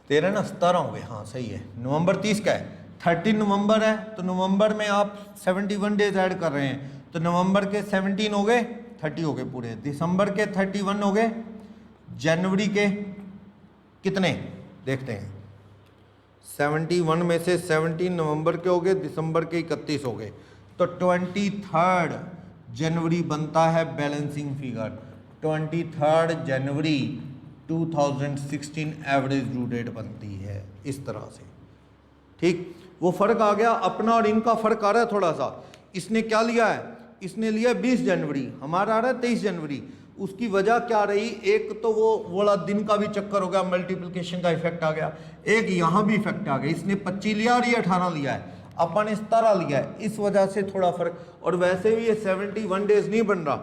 तेरह ना, 17 हो गए, हाँ सही है। नवंबर 30 का है, 13 नवंबर है, तो नवंबर में आप 71 डेज ऐड कर रहे हैं, तो नवंबर के 17 हो गए, 30 हो गए पूरे, दिसंबर के 31 हो गए, जनवरी के कितने देखते हैं, 71 में से 17 नवंबर के हो गए, दिसंबर के 31 हो गए, तो 23 जनवरी बनता है बैलेंसिंग फिगर। 23 जनवरी 2016 एवरेज ड्यू डेट बनती है। इस तरह से, ठीक। वो फ़र्क आ गया, अपना और इनका फ़र्क आ रहा है थोड़ा सा। इसने क्या लिया है, इसने लिया 20 जनवरी, हमारा आ रहा है 23 जनवरी। उसकी वजह क्या रही, एक तो वो वाला दिन का भी चक्कर हो गया, मल्टीप्लिकेशन का इफेक्ट आ गया, एक यहाँ भी इफेक्ट आ गया। इसने 25 लिया और ये 18 लिया है, अपन ने 17 लिया है, इस वजह से थोड़ा फर्क। और वैसे भी ये 71 डेज नहीं बन रहा,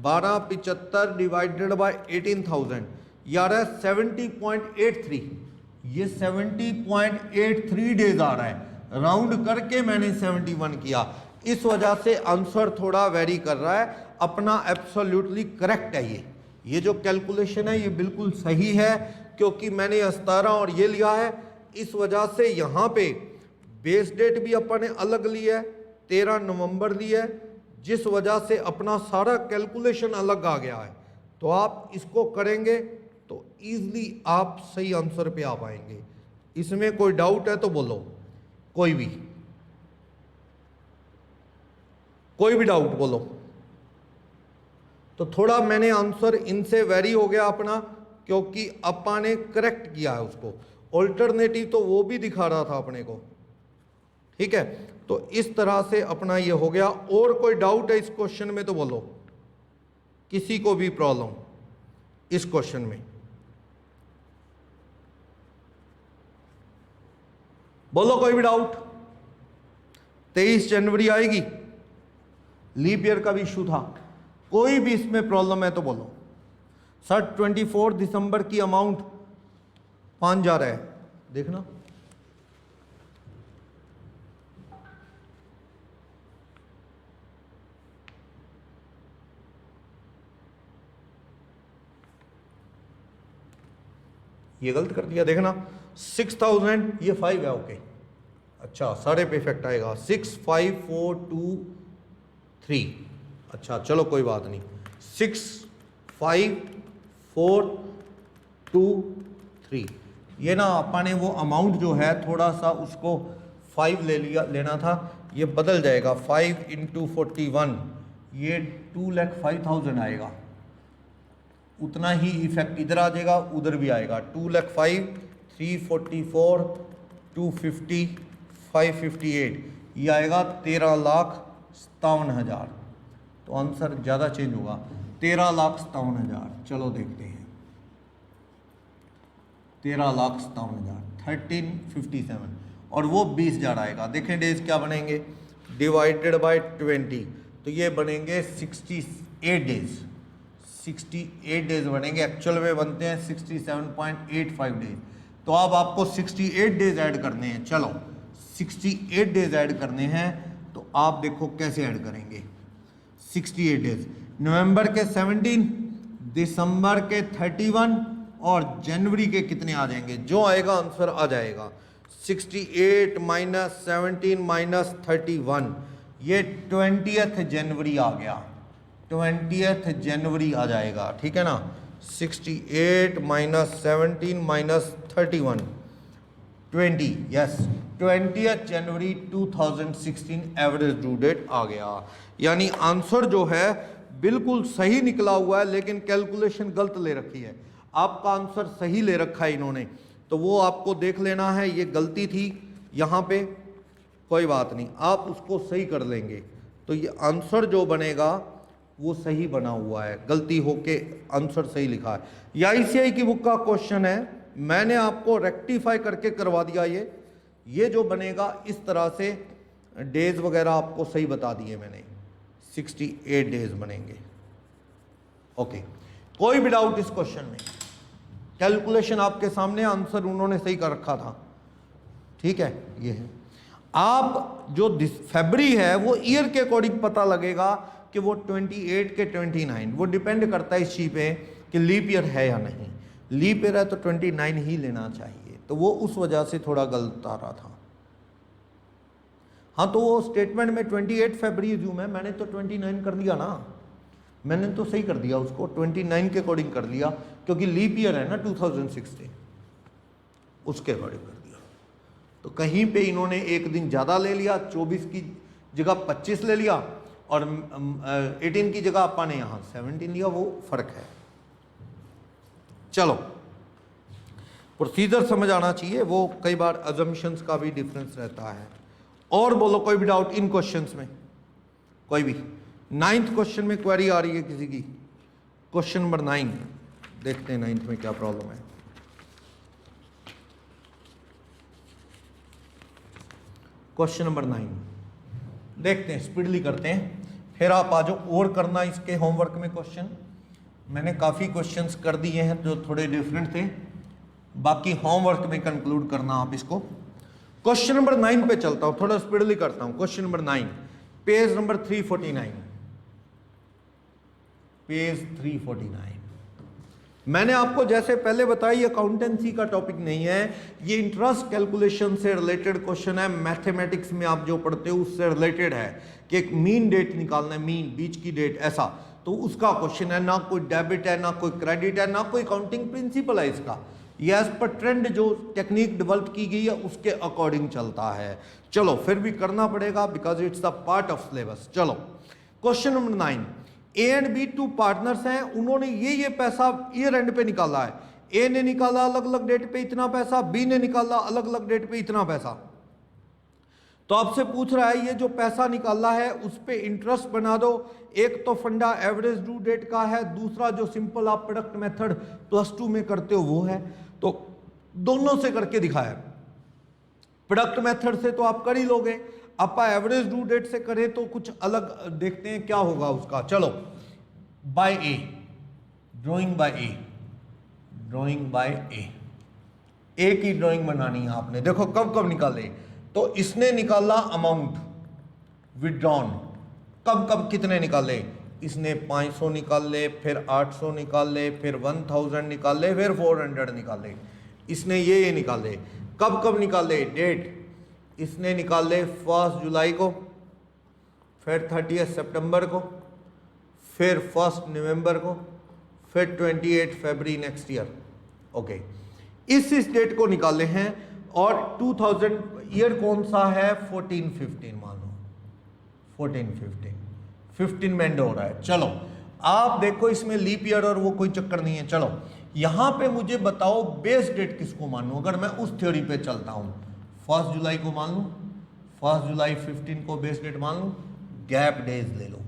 1275 डिवाइडेड बाय 18,000 यार है 70.83, ये 70.83 डेज आ रहा है, राउंड करके मैंने 71 किया, इस वजह से आंसर थोड़ा वेरी कर रहा है। अपना एब्सोल्युटली करेक्ट है ये जो कैलकुलेशन है ये बिल्कुल सही है, क्योंकि मैंने 17 और ये लिया है, इस वजह से यहाँ पे बेस डेट भी अपन ने अलग लिया है, 13 नवंबर लिया है, जिस वजह से अपना सारा कैलकुलेशन अलग आ गया है। तो आप इसको करेंगे तो ईजिली आप सही आंसर पे आ पाएंगे। इसमें कोई डाउट है तो बोलो, कोई भी डाउट बोलो। तो थोड़ा मैंने आंसर इनसे वेरी हो गया अपना, क्योंकि अपा ने करेक्ट किया है उसको, ऑल्टरनेटिव तो वो भी दिखा रहा था अपने को, ठीक है। तो इस तरह से अपना ये हो गया। और कोई डाउट है इस क्वेश्चन में तो बोलो, किसी को भी प्रॉब्लम इस क्वेश्चन में, बोलो कोई भी डाउट। 23 जनवरी आएगी, लीप ईयर का भी इशू था, कोई भी इसमें प्रॉब्लम है तो बोलो। सर 24 दिसंबर की अमाउंट 5,000 है, देखना ये गलत कर दिया, देखना 6,000 ये 5 है, ओके अच्छा सारे पे इफेक्ट आएगा, 6 5 4 2 3, अच्छा चलो कोई बात नहीं, 6 5 4 2 3, ये ना अपन ने वो अमाउंट जो है थोड़ा सा उसको 5 लेना था, ये बदल जाएगा, 5 × 41 ये 2,05,000 आएगा, उतना ही इफेक्ट इधर आ जाएगा, उधर भी आएगा, 2,05,000 344 250 558 ये आएगा 13,57,000। तो आंसर ज़्यादा चेंज होगा, 13,57,000। चलो देखते हैं, 13,57,000 1357 और वो 20,000 आएगा। देखें डेज क्या बनेंगे, डिवाइडेड बाय 20 तो ये बनेंगे 68 डेज, 68 डेज बनेंगे, एक्चुअल में बनते हैं 67.85 डेज। तो अब आपको 68 डेज ऐड करने हैं, चलो 68 डेज ऐड करने हैं, तो आप देखो कैसे ऐड करेंगे। 68 डेज, नवंबर के 17, दिसंबर के 31 और जनवरी के कितने आ जाएंगे, जो आएगा आंसर आ जाएगा 68 - 17 - 31, ये 20th जनवरी आ गया, 20th जनवरी आ जाएगा, ठीक है ना। 68 - 17 - 31 20, यस 20th जनवरी 2016 एवरेज ड्यू डेट आ गया। यानी आंसर जो है बिल्कुल सही निकला हुआ है, लेकिन कैलकुलेशन गलत ले रखी है। आपका आंसर सही ले रखा है इन्होंने, तो वो आपको देख लेना है, ये गलती थी यहाँ पे, कोई बात नहीं, आप उसको सही कर लेंगे। तो ये आंसर जो बनेगा वो सही बना हुआ है, गलती होके आंसर सही लिखा है। या ICI की बुक का क्वेश्चन है, मैंने आपको रेक्टिफाई करके करवा दिया। ये जो बनेगा इस तरह से, डेज वगैरह आपको सही बता दिए मैंने, 68 डेज बनेंगे। ओके, कोई भी डाउट इस क्वेश्चन में, कैलकुलेशन आपके सामने, आंसर उन्होंने सही कर रखा था, ठीक है। ये है, आप जो फरवरी है वो ईयर के अकॉर्डिंग पता लगेगा कि वो 28 के 29, वो डिपेंड करता है इस चीज़ पे कि लीप ईयर है या नहीं। लीप ईयर है तो 29 ही लेना चाहिए, तो वो उस वजह से थोड़ा गलत आ रहा था। हाँ, तो वो स्टेटमेंट में 28 फरवरी जूम है, मैंने तो 29 कर दिया ना, मैंने तो सही कर दिया उसको, 29 के अकॉर्डिंग कर दिया, क्योंकि लीप ईयर है ना 2016, उसके अकॉर्डिंग कर दिया। तो कहीं पे इन्होंने एक दिन ज़्यादा ले लिया, 24 की जगह 25 ले लिया, और 18 की जगह अपन ने यहाँ 17 लिया, वो फर्क है। चलो प्रोसीजर समझ आना चाहिए, वो कई बार अजम्पशंस का भी डिफरेंस रहता है। और बोलो कोई भी डाउट इन क्वेश्चंस में, कोई भी। 9th क्वेश्चन में क्वेरी आ रही है किसी की? क्वेश्चन नंबर 9 देखते हैं 9th में क्या प्रॉब्लम है। क्वेश्चन नंबर 9 देखते हैं, स्पीडली करते हैं, फिर आप आ जाओ और करना इसके होमवर्क में क्वेश्चन। मैंने काफ़ी क्वेश्चंस कर दिए हैं जो थोड़े डिफरेंट थे, बाकी होमवर्क में कंक्लूड करना आप इसको। क्वेश्चन नंबर 9 पे चलता हूँ, थोड़ा स्पीडली करता हूँ। Question number 9 page number 349, page 349। मैंने आपको जैसे पहले बताया ये अकाउंटेंसी का टॉपिक नहीं है, ये इंटरेस्ट कैलकुलेशन से रिलेटेड क्वेश्चन है। मैथमेटिक्स में आप जो पढ़ते हो उससे रिलेटेड है कि एक मीन डेट निकालना है, मीन बीच की डेट, ऐसा तो उसका क्वेश्चन है। ना कोई डेबिट है, ना कोई क्रेडिट है, ना कोई काउंटिंग प्रिंसिपल है इसका। ये एज पर ट्रेंड जो टेक्निक डेवलप की गई है उसके अकॉर्डिंग चलता है। चलो फिर भी करना पड़ेगा because it's the part of syllabus. चलो question number 9, A and B 2 partners हैं, उन्होंने ये पैसा ईयर एंड पे निकाला है। ए ने निकाला अलग अलग डेट पे इतना पैसा, बी ने निकाला अलग अलग डेट पे इतना पैसा। तो आपसे पूछ रहा है ये जो पैसा निकाला है उस पे इंटरेस्ट बना दो। एक तो फंडा एवरेज ड्यू डेट का है, दूसरा जो सिंपल आप प्रोडक्ट मेथड +2 में करते हो वो है। तो दोनों से करके दिखाया। प्रोडक्ट मेथड से तो आप कर ही लोगे, आप एवरेज ड्यू डेट से करें तो कुछ अलग देखते हैं क्या होगा उसका। चलो बाय ए, ड्राइंग बाय ए, ड्राइंग बाय ए की ड्राइंग बनानी है आपने। देखो कब कब निकाले, तो इसने निकाला अमाउंट विड्रॉन, कब कब कितने निकाले, इसने 500 निकाल ले, फिर 800 निकाल ले, फिर 1000 निकाल ले, फिर 400 निकाले। इसने ये निकाले। कब कब निकाले, डेट इसने निकाले 1 जुलाई को, फिर 30 सितंबर को, फिर 1 नवंबर को, फिर 28 फरवरी नेक्स्ट ईयर। ओके, इस डेट को निकाले हैं। और 2000 ईयर कौन सा है, 14-15 मान लो, 14-15 में एंड हो रहा है। चलो आप देखो इसमें लीप ईयर और वो कोई चक्कर नहीं है। चलो यहां पे मुझे बताओ बेस डेट किसको मानूं। अगर मैं उस थ्योरी पे चलता हूं, 1 जुलाई को मान लूं, 1 जुलाई 15 को बेस डेट मान लूं, गैप डेज ले लो,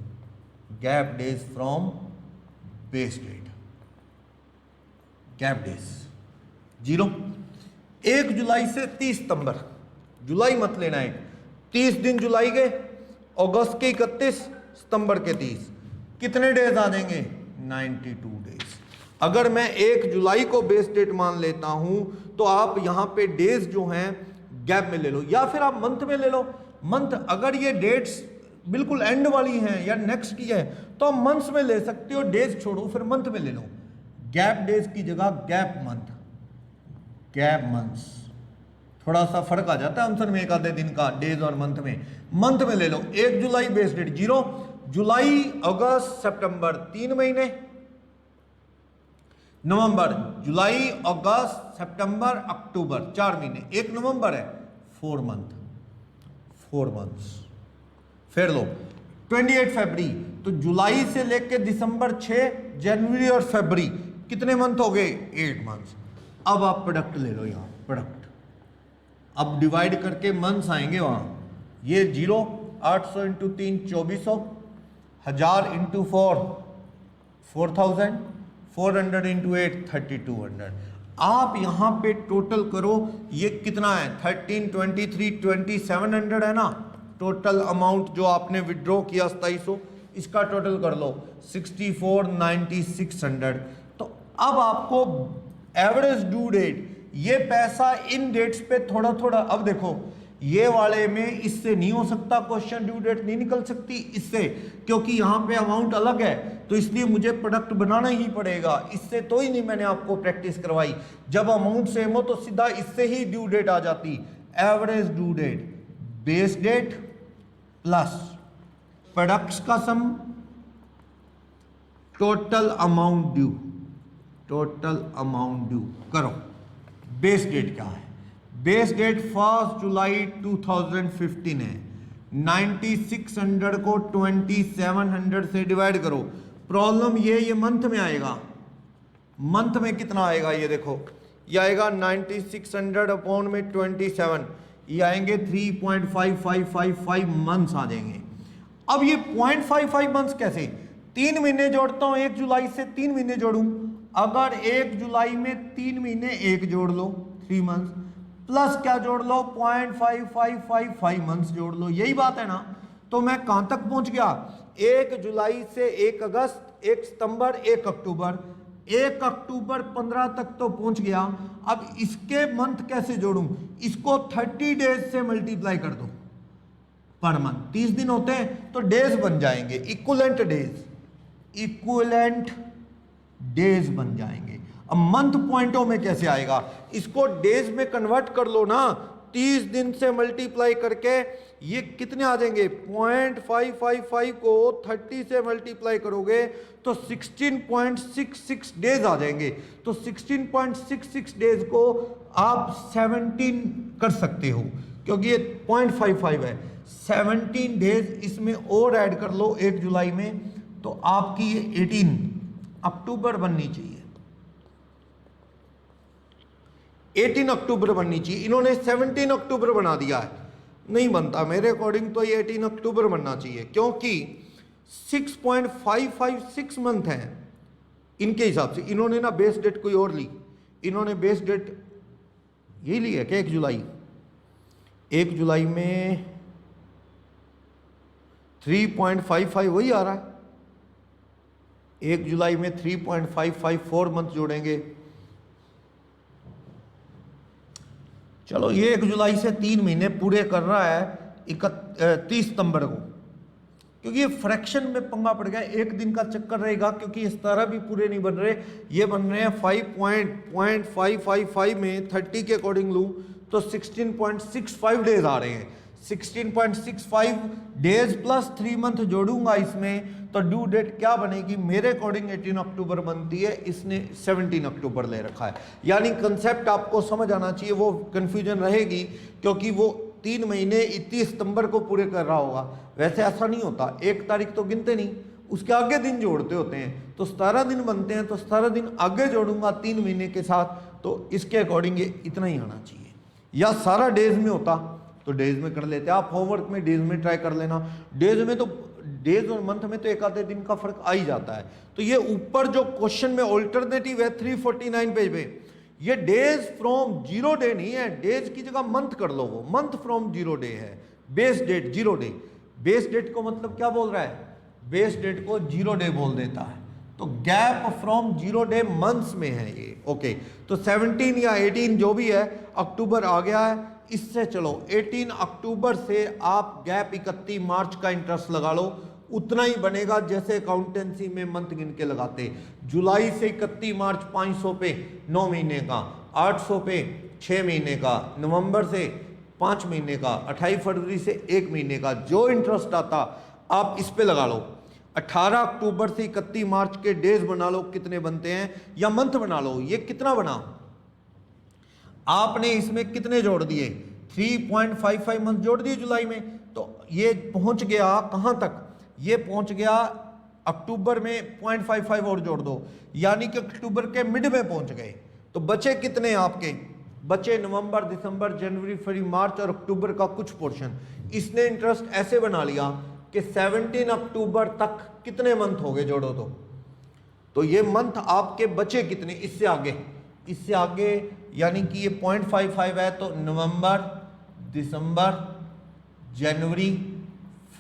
gap days from base date, gap days 0। 1 जुलाई से 30 सितंबर, जुलाई मत लेना है, 30 दिन जुलाई के, अगस्त के 31, सितंबर के 30, कितने डेज आ जाएंगे, 92 डेज। अगर मैं 1 जुलाई को बेस डेट मान लेता हूं तो आप यहां पे डेज जो हैं गैप में ले लो, या फिर आप मंथ में ले लो। मंथ अगर ये डेट्स बिल्कुल एंड वाली हैं या नेक्स्ट की है तो आप मंथ्स में ले सकते हो, डेज छोड़ो फिर मंथ में ले लो। गैप डेज की जगह गैप मंथ, गैप मंथ्स, थोड़ा सा फर्क आ जाता है आंसर में एक आधे दिन का, डेज और मंथ में। मंथ में ले लो, 1 जुलाई बेस डेट 0, जुलाई अगस्त सितंबर 3 महीने, नवंबर, जुलाई अगस्त सितंबर अक्टूबर 4 महीने, 1 नवंबर है 4 मंथ, 4 मंथ्स। फिर लो 28 फरवरी, तो जुलाई से लेकर दिसंबर 6, जनवरी और फरवरी कितने मंथ हो गए, 8 मंथ्स। अब आप प्रोडक्ट ले लो, यहाँ प्रोडक्ट, अब डिवाइड करके मंथ्स आएंगे वहां, ये 0, 800 इंटू 3 2400, 1000 इंटू 4 4000, 400 इंटू 8 3200। आप यहां पे टोटल करो, ये कितना है 13, 23, 2700 है ना टोटल अमाउंट जो आपने विड्रॉ किया 2700, इसका टोटल कर लो 64,9600। तो अब आपको एवरेज ड्यू डेट, ये पैसा इन डेट्स पे थोड़ा थोड़ा, अब देखो ये वाले में इससे नहीं हो सकता क्वेश्चन, ड्यू डेट नहीं निकल सकती इससे, क्योंकि यहां पे अमाउंट अलग है, तो इसलिए मुझे प्रोडक्ट बनाना ही पड़ेगा। इससे तो ही नहीं मैंने आपको प्रैक्टिस करवाई, जब अमाउंट सेम हो तो सीधा इससे ही ड्यू डेट आ जाती। Average due date, base date plus products का sum, total amount due, total amount due करो। बेस डेट क्या है, बेस डेट 1 जुलाई 2015 है, 9600 को 2700 से डिवाइड करो। प्रॉब्लम ये मंथ में आएगा, मंथ में कितना आएगा ये देखो, ये आएगा 9600 अपॉन में 27, ये आएंगे 3.5555 मंथ्स आ जाएंगे। अब ये 0.55 मंथ्स कैसे, 3 महीने जोड़ता हूं, 1 जुलाई से 3 महीने जोड़ूं, अगर 1 जुलाई में 3 महीने 1 जोड़ लो 3 मंथ्स, प्लस क्या जोड़ लो 0.5555 मंथ्स जोड़ लो, यही बात है ना। तो मैं कहां तक पहुंच गया, 1 जुलाई से 1 अगस्त, 1 सितंबर, 1 अक्टूबर, 1 अक्टूबर 15 तक तो पहुंच गया। अब इसके मंथ कैसे जोड़ूं, इसको 30 डेज से मल्टीप्लाई कर दो पर मंथ, 30 दिन होते हैं तो डेज बन जाएंगे, इक्विवेलेंट डेज, इक्विवेलेंट डेज बन जाएंगे। अब मंथ पॉइंटों में कैसे आएगा, इसको डेज में कन्वर्ट कर लो ना, 30 दिन से मल्टीप्लाई करके ये कितने आ जाएंगे, 0.555 को 30 से मल्टीप्लाई करोगे तो 16.66 डेज आ जाएंगे। तो 16.66 डेज को आप 17 कर सकते हो क्योंकि ये 0.55 है, 17 डेज इसमें और ऐड कर लो 1 जुलाई में, तो आपकी ये 18 अक्टूबर बननी चाहिए, 18 अक्टूबर बननी चाहिए। इन्होंने 17 अक्टूबर बना दिया है, नहीं बनता मेरे अकॉर्डिंग, तो ये 18 अक्टूबर बनना चाहिए क्योंकि 6.556 मंथ हैं इनके हिसाब से। इन्होंने ना बेस डेट कोई और ली, इन्होंने बेस डेट यही ली है कि 1 जुलाई, 1 जुलाई में 3.55 वही आ रहा है, 1 जुलाई में 3.554 मंथ जोड़ेंगे। चलो ये 1 जुलाई से 3 महीने पूरे कर रहा है 30 सितंबर को, क्योंकि ये फ्रैक्शन में पंगा पड़ गया, एक दिन का चक्कर रहेगा क्योंकि इस तरह भी पूरे नहीं बन रहे, ये बन रहे हैं 5.555 में 30 के अकॉर्डिंग लूँ तो 16.65 डेज आ रहे हैं, 16.65 डेज प्लस 3 मंथ जोड़ूंगा इसमें तो ड्यू डेट क्या बनेगी, मेरे अकॉर्डिंग 18 अक्टूबर बनती है, इसने 17 अक्टूबर ले रखा है। यानी कंसेप्ट आपको समझ आना चाहिए, वो कंफ्यूजन रहेगी क्योंकि वो 3 महीने 31 सितंबर को पूरे कर रहा होगा, वैसे ऐसा नहीं होता, 1 तारीख तो गिनते नहीं, उसके आगे दिन जोड़ते होते हैं, तो 17 दिन बनते हैं, तो 17 दिन आगे जोड़ूंगा 3 महीने के साथ, तो इसके अकॉर्डिंग ये इतना ही आना चाहिए। या सारा डेज में होता तो डेज में कर लेते, आप होमवर्क में डेज में ट्राई कर लेना, डेज में तो डेज और मंथ में तो एक आधे दिन का फर्क आ ही जाता है। तो ये ऊपर जो क्वेश्चन में ऑल्टरनेटिव है 349 पेज पे, ये डेज फ्रॉम 0 डे नहीं है, डेज की जगह मंथ कर लो, वो मंथ फ्रॉम 0 डे है, base date 0 day, base date को मतलब क्या बोल रहा है, बेस डेट को 0 डे बोल देता है, तो गैप फ्रॉम 0 डे मंथ्स में है ये। ओके, तो 17 या 18 जो भी है अक्टूबर आ गया है, इससे चलो 18 अक्टूबर से आप गैप 31 मार्च का इंटरेस्ट लगा लो, उतना ही बनेगा जैसे अकाउंटेंसी में मंथ गिन के लगाते। जुलाई से 31 मार्च 500 पे 9 महीने का, 800 पे 6 महीने का, नवंबर से 5 महीने का, 28 फरवरी से 1 महीने का, जो इंटरेस्ट आता आप इस पे लगा लो। 18 अक्टूबर से 31 मार्च के डेज बना लो कितने बनते हैं, या मंथ बना लो, ये कितना बना, आपने इसमें कितने जोड़ दिए, 3.55 मंथ जोड़ दिए जुलाई में, तो ये पहुंच गया कहां तक, ये पहुंच गया अक्टूबर में 0.55 और जोड़ दो, यानी कि अक्टूबर के मिड में पहुंच गए। तो बचे कितने आपके, बचे नवंबर, दिसंबर, जनवरी, फरवरी, मार्च और अक्टूबर का कुछ पोर्शन। इसने इंटरेस्ट ऐसे बना लिया कि 17 अक्टूबर तक कितने मंथ हो गए, जोड़ो तो ये मंथ आपके बचे कितने, इससे आगे, इससे आगे, यानी कि ये 0.55 है तो नवंबर, दिसंबर, जनवरी,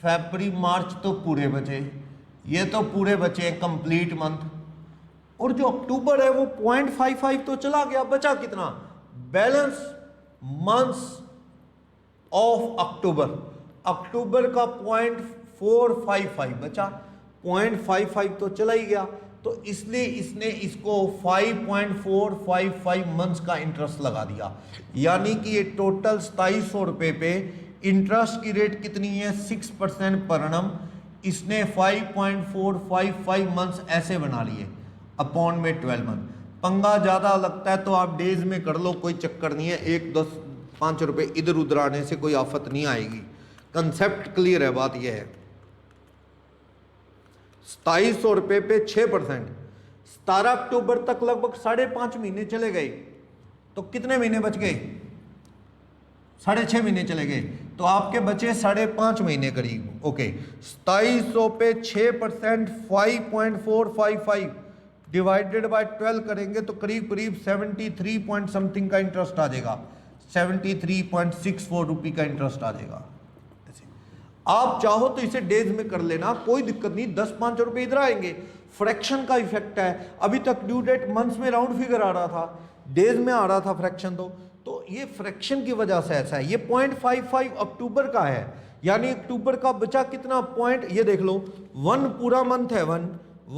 फरवरी, मार्च तो पूरे बचे, ये तो पूरे बचे कंप्लीट मंथ, और जो अक्टूबर है वो 0.55 तो चला गया, बचा कितना, बैलेंस मंथ्स ऑफ अक्टूबर, अक्टूबर का 0.455 बचा, 0.55 तो चला ही गया, तो इसलिए इसने इसको 5.455 मंथ्स का इंटरेस्ट लगा दिया, यानी कि ये टोटल 2700 रुपये पे इंटरेस्ट की रेट कितनी है 6% पर एनम, इसने 5.455 मंथ्स ऐसे बना लिए अपॉन में 12 मंथ। पंगा ज़्यादा लगता है तो आप डेज में कर लो, कोई चक्कर नहीं है, 1, 10, 5 रुपये इधर उधर आने से कोई आफत नहीं आएगी, कंसेप्ट क्लियर है, बात यह है। 2700 रुपये पे 6%, 17 अक्टूबर तक लगभग 5.5 महीने चले गए, तो कितने महीने बच गए? 6.5 महीने चले गए, तो आपके बचे 5.5 महीने करीब। ओके, 2700 पे 6% 5.455 डिवाइडेड बाय 12 करेंगे तो करीब करीब 73 पॉइंट समथिंग का इंटरेस्ट आ जाएगा, 73.64 रुपये का इंटरेस्ट आ जाएगा। आप चाहो तो इसे डेज में कर लेना, कोई दिक्कत नहीं, 10-5 रुपए इधर आएंगे। फ्रैक्शन का इफेक्ट है, अभी तक ड्यू डेट मंथ्स में राउंड फिगर आ रहा था, डेज में आ रहा था फ्रैक्शन। तो ये फ्रैक्शन की वजह से ऐसा है। ये 0.55 अक्टूबर का है, यानी अक्टूबर का बचा कितना पॉइंट, ये देख लो, 1 पूरा मंथ है,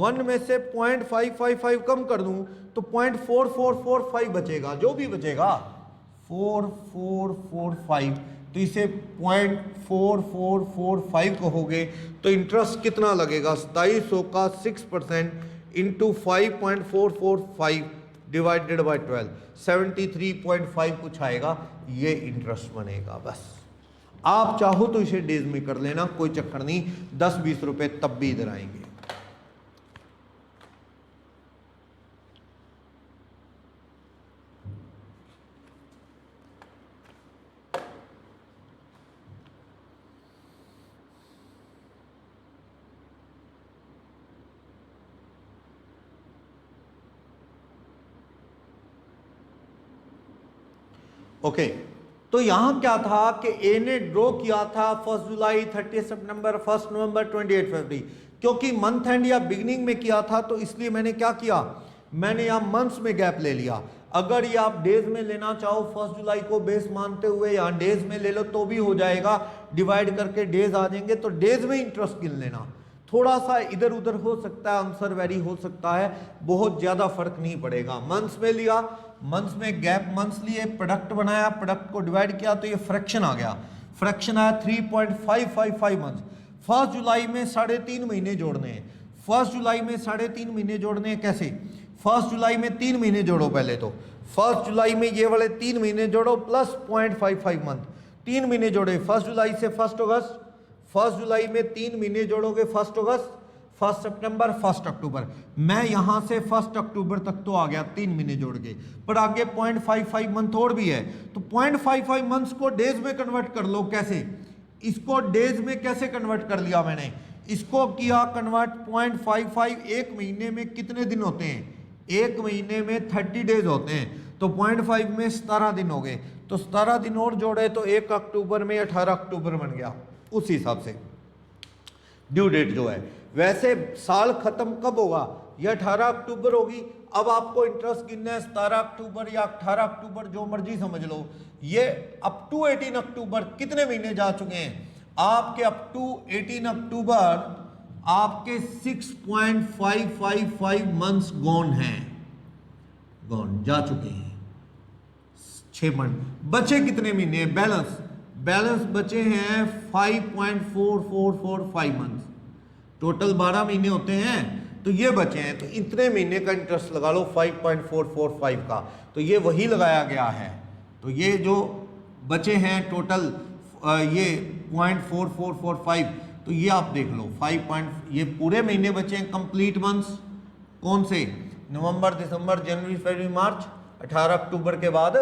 1 में से 0.555 कम कर दूं तो 0.4445 बचेगा, जो भी बचेगा 4445, तो इसे 0.4445 कहोगे तो इंटरेस्ट कितना लगेगा? 2700 का 6% इंटू 5.445 डिवाइडेड बाय 12, 73.5 कुछ आएगा, ये इंटरेस्ट बनेगा। बस आप चाहो तो इसे डेज में कर लेना, कोई चक्कर नहीं, 10-20 रुपए तब भी इधर आएंगे। ओके, तो यहां क्या था कि ए ने ड्रॉ किया था 1 जुलाई, 30 सितंबर, 1 नवंबर, 28 फरवरी, क्योंकि मंथ एंड या बिगिनिंग में किया था तो इसलिए मैंने क्या किया, मैंने यहां मंथ्स में गैप ले लिया। अगर ये आप डेज में लेना चाहो 1 जुलाई को बेस मानते हुए यहां डेज में ले लो तो भी हो जाएगा, डिवाइड करके डेज आ जाएंगे, तो डेज में इंटरेस्ट गिन लेना। थोड़ा सा इधर उधर हो सकता है, आंसर वेरी हो सकता है, बहुत ज्यादा फर्क नहीं पड़ेगा। मंथ्स में लिया, मंथ्स में गैप मंथ्स लिए, प्रोडक्ट बनाया, प्रोडक्ट को डिवाइड किया तो ये फ्रैक्शन आ गया, फ्रैक्शन आया 3.555 मंथ। 1 जुलाई में 3.5 महीने जोड़ने हैं, 1 जुलाई में 3.5 महीने जोड़ने हैं, कैसे? 1 जुलाई में 3 महीने जोड़ो पहले तो, 1 जुलाई में ये वाले 3 महीने जोड़ो प्लस 0.55 मंथ, 3 महीने जोड़े 1 जुलाई से 1 अगस्त, 1 जुलाई में 3 महीने जोड़ोगे 1 अगस्त, 1 सितंबर, 1 अक्टूबर। मैं यहां से 1 अक्टूबर तक तो आ गया 3 महीने जोड़ के, पर आगे 0.55 मंथ और भी है, तो 0.55 मंथ्स को डेज में कन्वर्ट कर लो। कैसे? इसको डेज में कैसे कन्वर्ट कर लिया मैंने, इसको किया कन्वर्ट 0.55, एक महीने में कितने दिन होते हैं? एक महीने में 30 डेज होते हैं, तो 0.5 में 17 दिन हो गए, तो 17 दिन और जोड़े तो 1 अक्टूबर में 18 अक्टूबर बन गया। उस हिसाब से ड्यू डेट जो है, वैसे साल खत्म कब होगा? ये 18 अक्टूबर होगी। अब आपको इंटरेस्ट गिनना है 17 अक्टूबर या 18 अक्टूबर, जो मर्जी समझ लो। ये अप टू 18 अक्टूबर कितने महीने जा चुके हैं आपके? अप टू 18 अक्टूबर आपके 6.555 मंथ्स गॉन हैं, गॉन जा चुके हैं, 6 मंथ। बचे कितने महीने? बैलेंस बचे हैं 5.4445 मंथ्स, टोटल 12 महीने होते हैं, तो ये बचे हैं, तो इतने महीने का इंटरेस्ट लगा लो 5.445 का, तो ये वही लगाया गया है। तो ये जो बचे हैं टोटल ये 0.4445, तो ये आप देख लो ये पूरे महीने बचे हैं कंप्लीट मंथ्स, कौन से? नवंबर, दिसंबर, जनवरी, फरवरी, मार्च। 18 अक्टूबर के बाद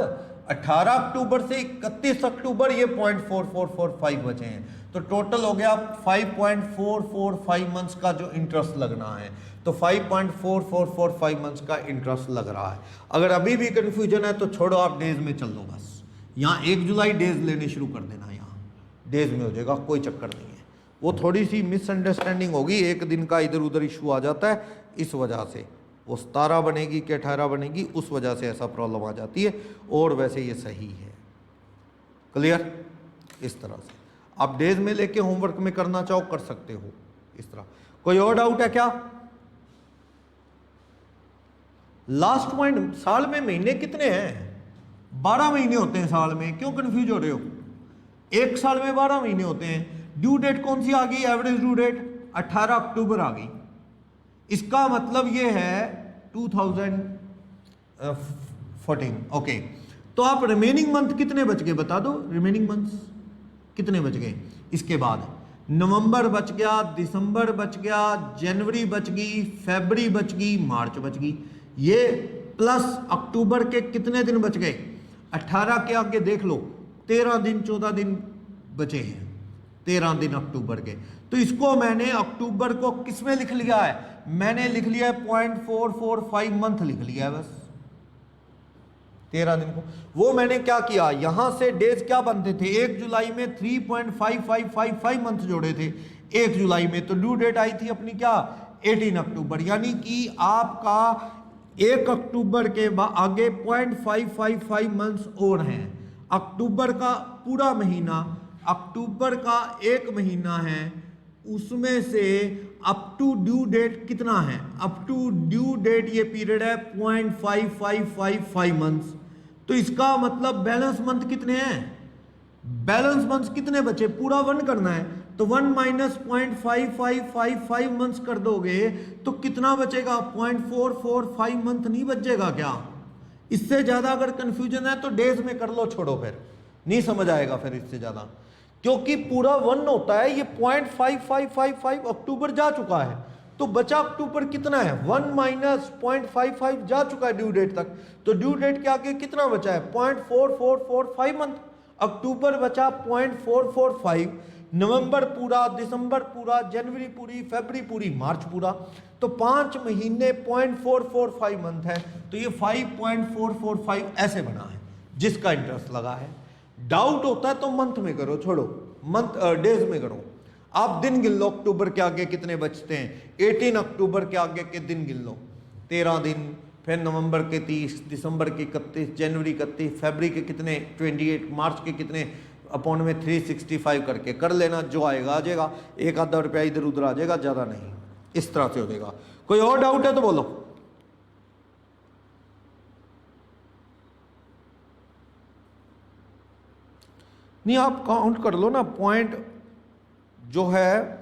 18 अक्टूबर से 31 अक्टूबर ये 0.4445 बचे हैं, तो टोटल हो गया 5.445 मंथ्स का जो इंटरेस्ट लगना है, तो 5.4445 मंथ्स का इंटरेस्ट लग रहा है। अगर अभी भी कंफ्यूजन है तो छोड़ो, आप डेज में चल दो, बस यहाँ 1 जुलाई डेज लेने शुरू कर देना, यहाँ डेज में हो जाएगा, कोई चक्कर नहीं है। वो थोड़ी सी मिसअंडरस्टैंडिंग होगी, एक दिन का इधर उधर इशू आ जाता है, इस वजह से वो 17 बनेगी कि 18 बनेगी, उस वजह से ऐसा प्रॉब्लम आ जाती है, और वैसे ये सही है। क्लियर? इस तरह से आप डेज में लेके होमवर्क में करना चाहो कर सकते हो इस तरह। कोई और डाउट है क्या? लास्ट पॉइंट, साल में महीने कितने हैं? 12 महीने होते हैं साल में, क्यों कंफ्यूज हो रहे हो? एक साल में 12 महीने होते हैं। ड्यू डेट कौन सी आ गई? एवरेज ड्यू डेट 18 अक्टूबर आ गई। इसका मतलब ये है 2014। ओके, तो आप रिमेनिंग मंथ कितने बच गए बता दो, रिमेनिंग मंथ्स कितने बच गए? इसके बाद नवंबर बच गया, दिसंबर बच गया, जनवरी बच गई, फरवरी बच गई, मार्च बच गई, ये प्लस अक्टूबर के कितने दिन बच गए? 18 के आगे देख लो 13 दिन 14 दिन बचे हैं, 13 दिन अक्टूबर के। तो इसको मैंने अक्टूबर को किस में लिख लिया है, मैंने लिख लिया है 0.445 मंथ लिख लिया है बस, 13 दिन को। वो मैंने क्या किया, यहां से डेज क्या बनते थे, 1 जुलाई में 3.5555 मंथ जोड़े थे 1 जुलाई में, तो ड्यू डेट आई थी अपनी क्या 18 अक्टूबर, यानी कि आपका 1 अक्टूबर के बाद आगे 0.555 मंथ्स और हैं। अक्टूबर का पूरा महीना, अक्टूबर का 1 महीना है, उसमें से अप टू ड्यू डेट कितना है, अप टू ड्यू डेट ये पीरियड है 0.5555 मंथ्स। तो इसका मतलब बैलेंस मंथ कितने हैं, बैलेंस मंथ्स कितने बचे, पूरा 1 करना है, तो 1 माइनस 0.5555 मंथ्स कर दोगे तो कितना बचेगा, 0.445 मंथ नहीं बचेगा क्या। इससे ज्यादा अगर कंफ्यूजन है तो डेज में कर लो, छोड़ो फिर नहीं समझ आएगा फिर इससे ज्यादा, क्योंकि पूरा 1 होता है, ये 0.5555 अक्टूबर जा चुका है, तो बचा अक्टूबर कितना है, 1 माइनस 0.55 जा चुका है ड्यू डेट तक, तो ड्यू डेट के आगे कितना बचा है 0.4445 मंथ। अक्टूबर बचा 0.445, नवंबर पूरा, दिसंबर पूरा, जनवरी पूरी, फरवरी पूरी, मार्च पूरा, तो 5 महीने 0.445 मंथ है, तो ये 5.445 ऐसे बना है जिसका इंटरेस्ट लगा है। डाउट होता है तो मंथ में करो, छोड़ो मंथ डेज में करो। आप दिन गिन लो, अक्टूबर के आगे कितने बचते हैं, 18 अक्टूबर के आगे के दिन गिन लो, 13 दिन, फिर नवंबर के 30, दिसंबर के 31, जनवरी 31, फरवरी के कितने 28, मार्च के कितने, अपॉन में 365 करके कर लेना, जो आएगा आ जाएगा, एक आधा रुपया इधर उधर आ जाएगा, ज़्यादा नहीं, इस तरह से हो जाएगा। कोई और डाउट है तो बोलो। नहीं आप काउंट कर लो ना, पॉइंट जो है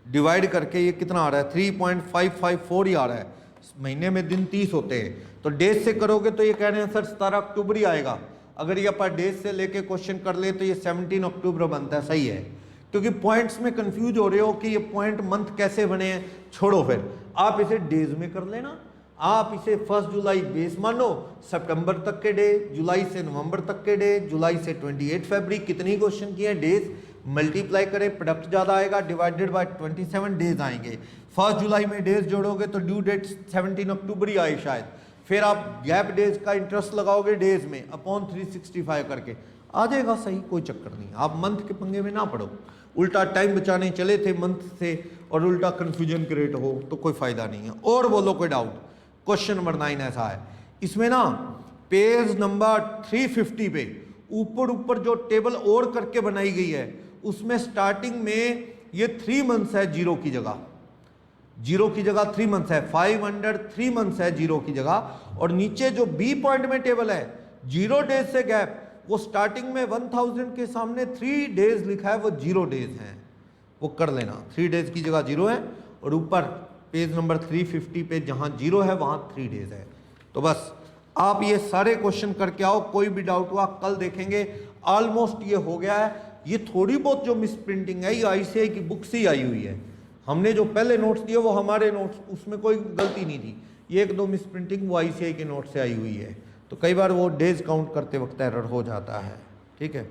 डिवाइड करके ये कितना आ रहा है, 3.554 ही आ रहा है, महीने में दिन 30 होते हैं, तो डेज से करोगे तो ये कह रहे हैं सर 17 अक्टूबर ही आएगा। अगर ये अपन डेज से लेके क्वेश्चन कर ले तो ये 17 अक्टूबर बनता है, सही है। क्योंकि पॉइंट्स में कंफ्यूज हो रहे हो कि ये पॉइंट मंथ कैसे बने हैं, छोड़ो फिर आप इसे डेज में कर लेना। आप इसे 1 जुलाई बेस मानो, सितंबर तक के डे, जुलाई से नवंबर तक के डे, जुलाई से 28 फरवरी, कितनी क्वेश्चन किए डेज, मल्टीप्लाई करें, प्रोडक्ट ज़्यादा आएगा, डिवाइडेड बाय 27 डेज आएंगे। 1 जुलाई में डेज जोड़ोगे तो ड्यू डेट 17 अक्टूबर ही आए शायद, फिर आप गैप डेज का इंटरेस्ट लगाओगे डेज में, अपॉन 365 करके आ जाएगा सही, कोई चक्कर नहीं। आप मंथ के पंगे में ना पड़ो, उल्टा टाइम बचाने चले थे मंथ से और उल्टा कन्फ्यूजन क्रिएट हो तो कोई फायदा नहीं है। और बोलो कोई डाउट। क्वेश्चन नंबर 9 ऐसा है, इसमें ना पेज नंबर 350 पे ऊपर जो टेबल और करके बनाई गई है, उसमें स्टार्टिंग में ये 3 मंथ्स है जीरो की जगह, 3 मंथ्स है, 503 मंथ्स है जीरो की जगह, और नीचे जो बी पॉइंट में टेबल है 0 डेज से गैप, वो स्टार्टिंग में 1000 के सामने 3 डेज लिखा है, वो 0 डेज है, वो कर लेना, 3 डेज की जगह 0 है, और ऊपर पेज नंबर 350 पे जहां 0 है वहां 3 डेज है। तो बस आप ये सारे क्वेश्चन करके आओ, कोई भी डाउट हुआ कल देखेंगे। ऑलमोस्ट ये हो गया है। ये थोड़ी बहुत जो मिस प्रिंटिंग है ये आईसीआई की बुक से ही आई हुई है, हमने जो पहले नोट्स दिए वो हमारे नोट्स, उसमें कोई गलती नहीं थी। ये 1-2 मिस प्रिंटिंग वो आईसीआई के नोट से आई हुई है, तो कई बार वो डेज काउंट करते वक्त एरर हो जाता है। ठीक है।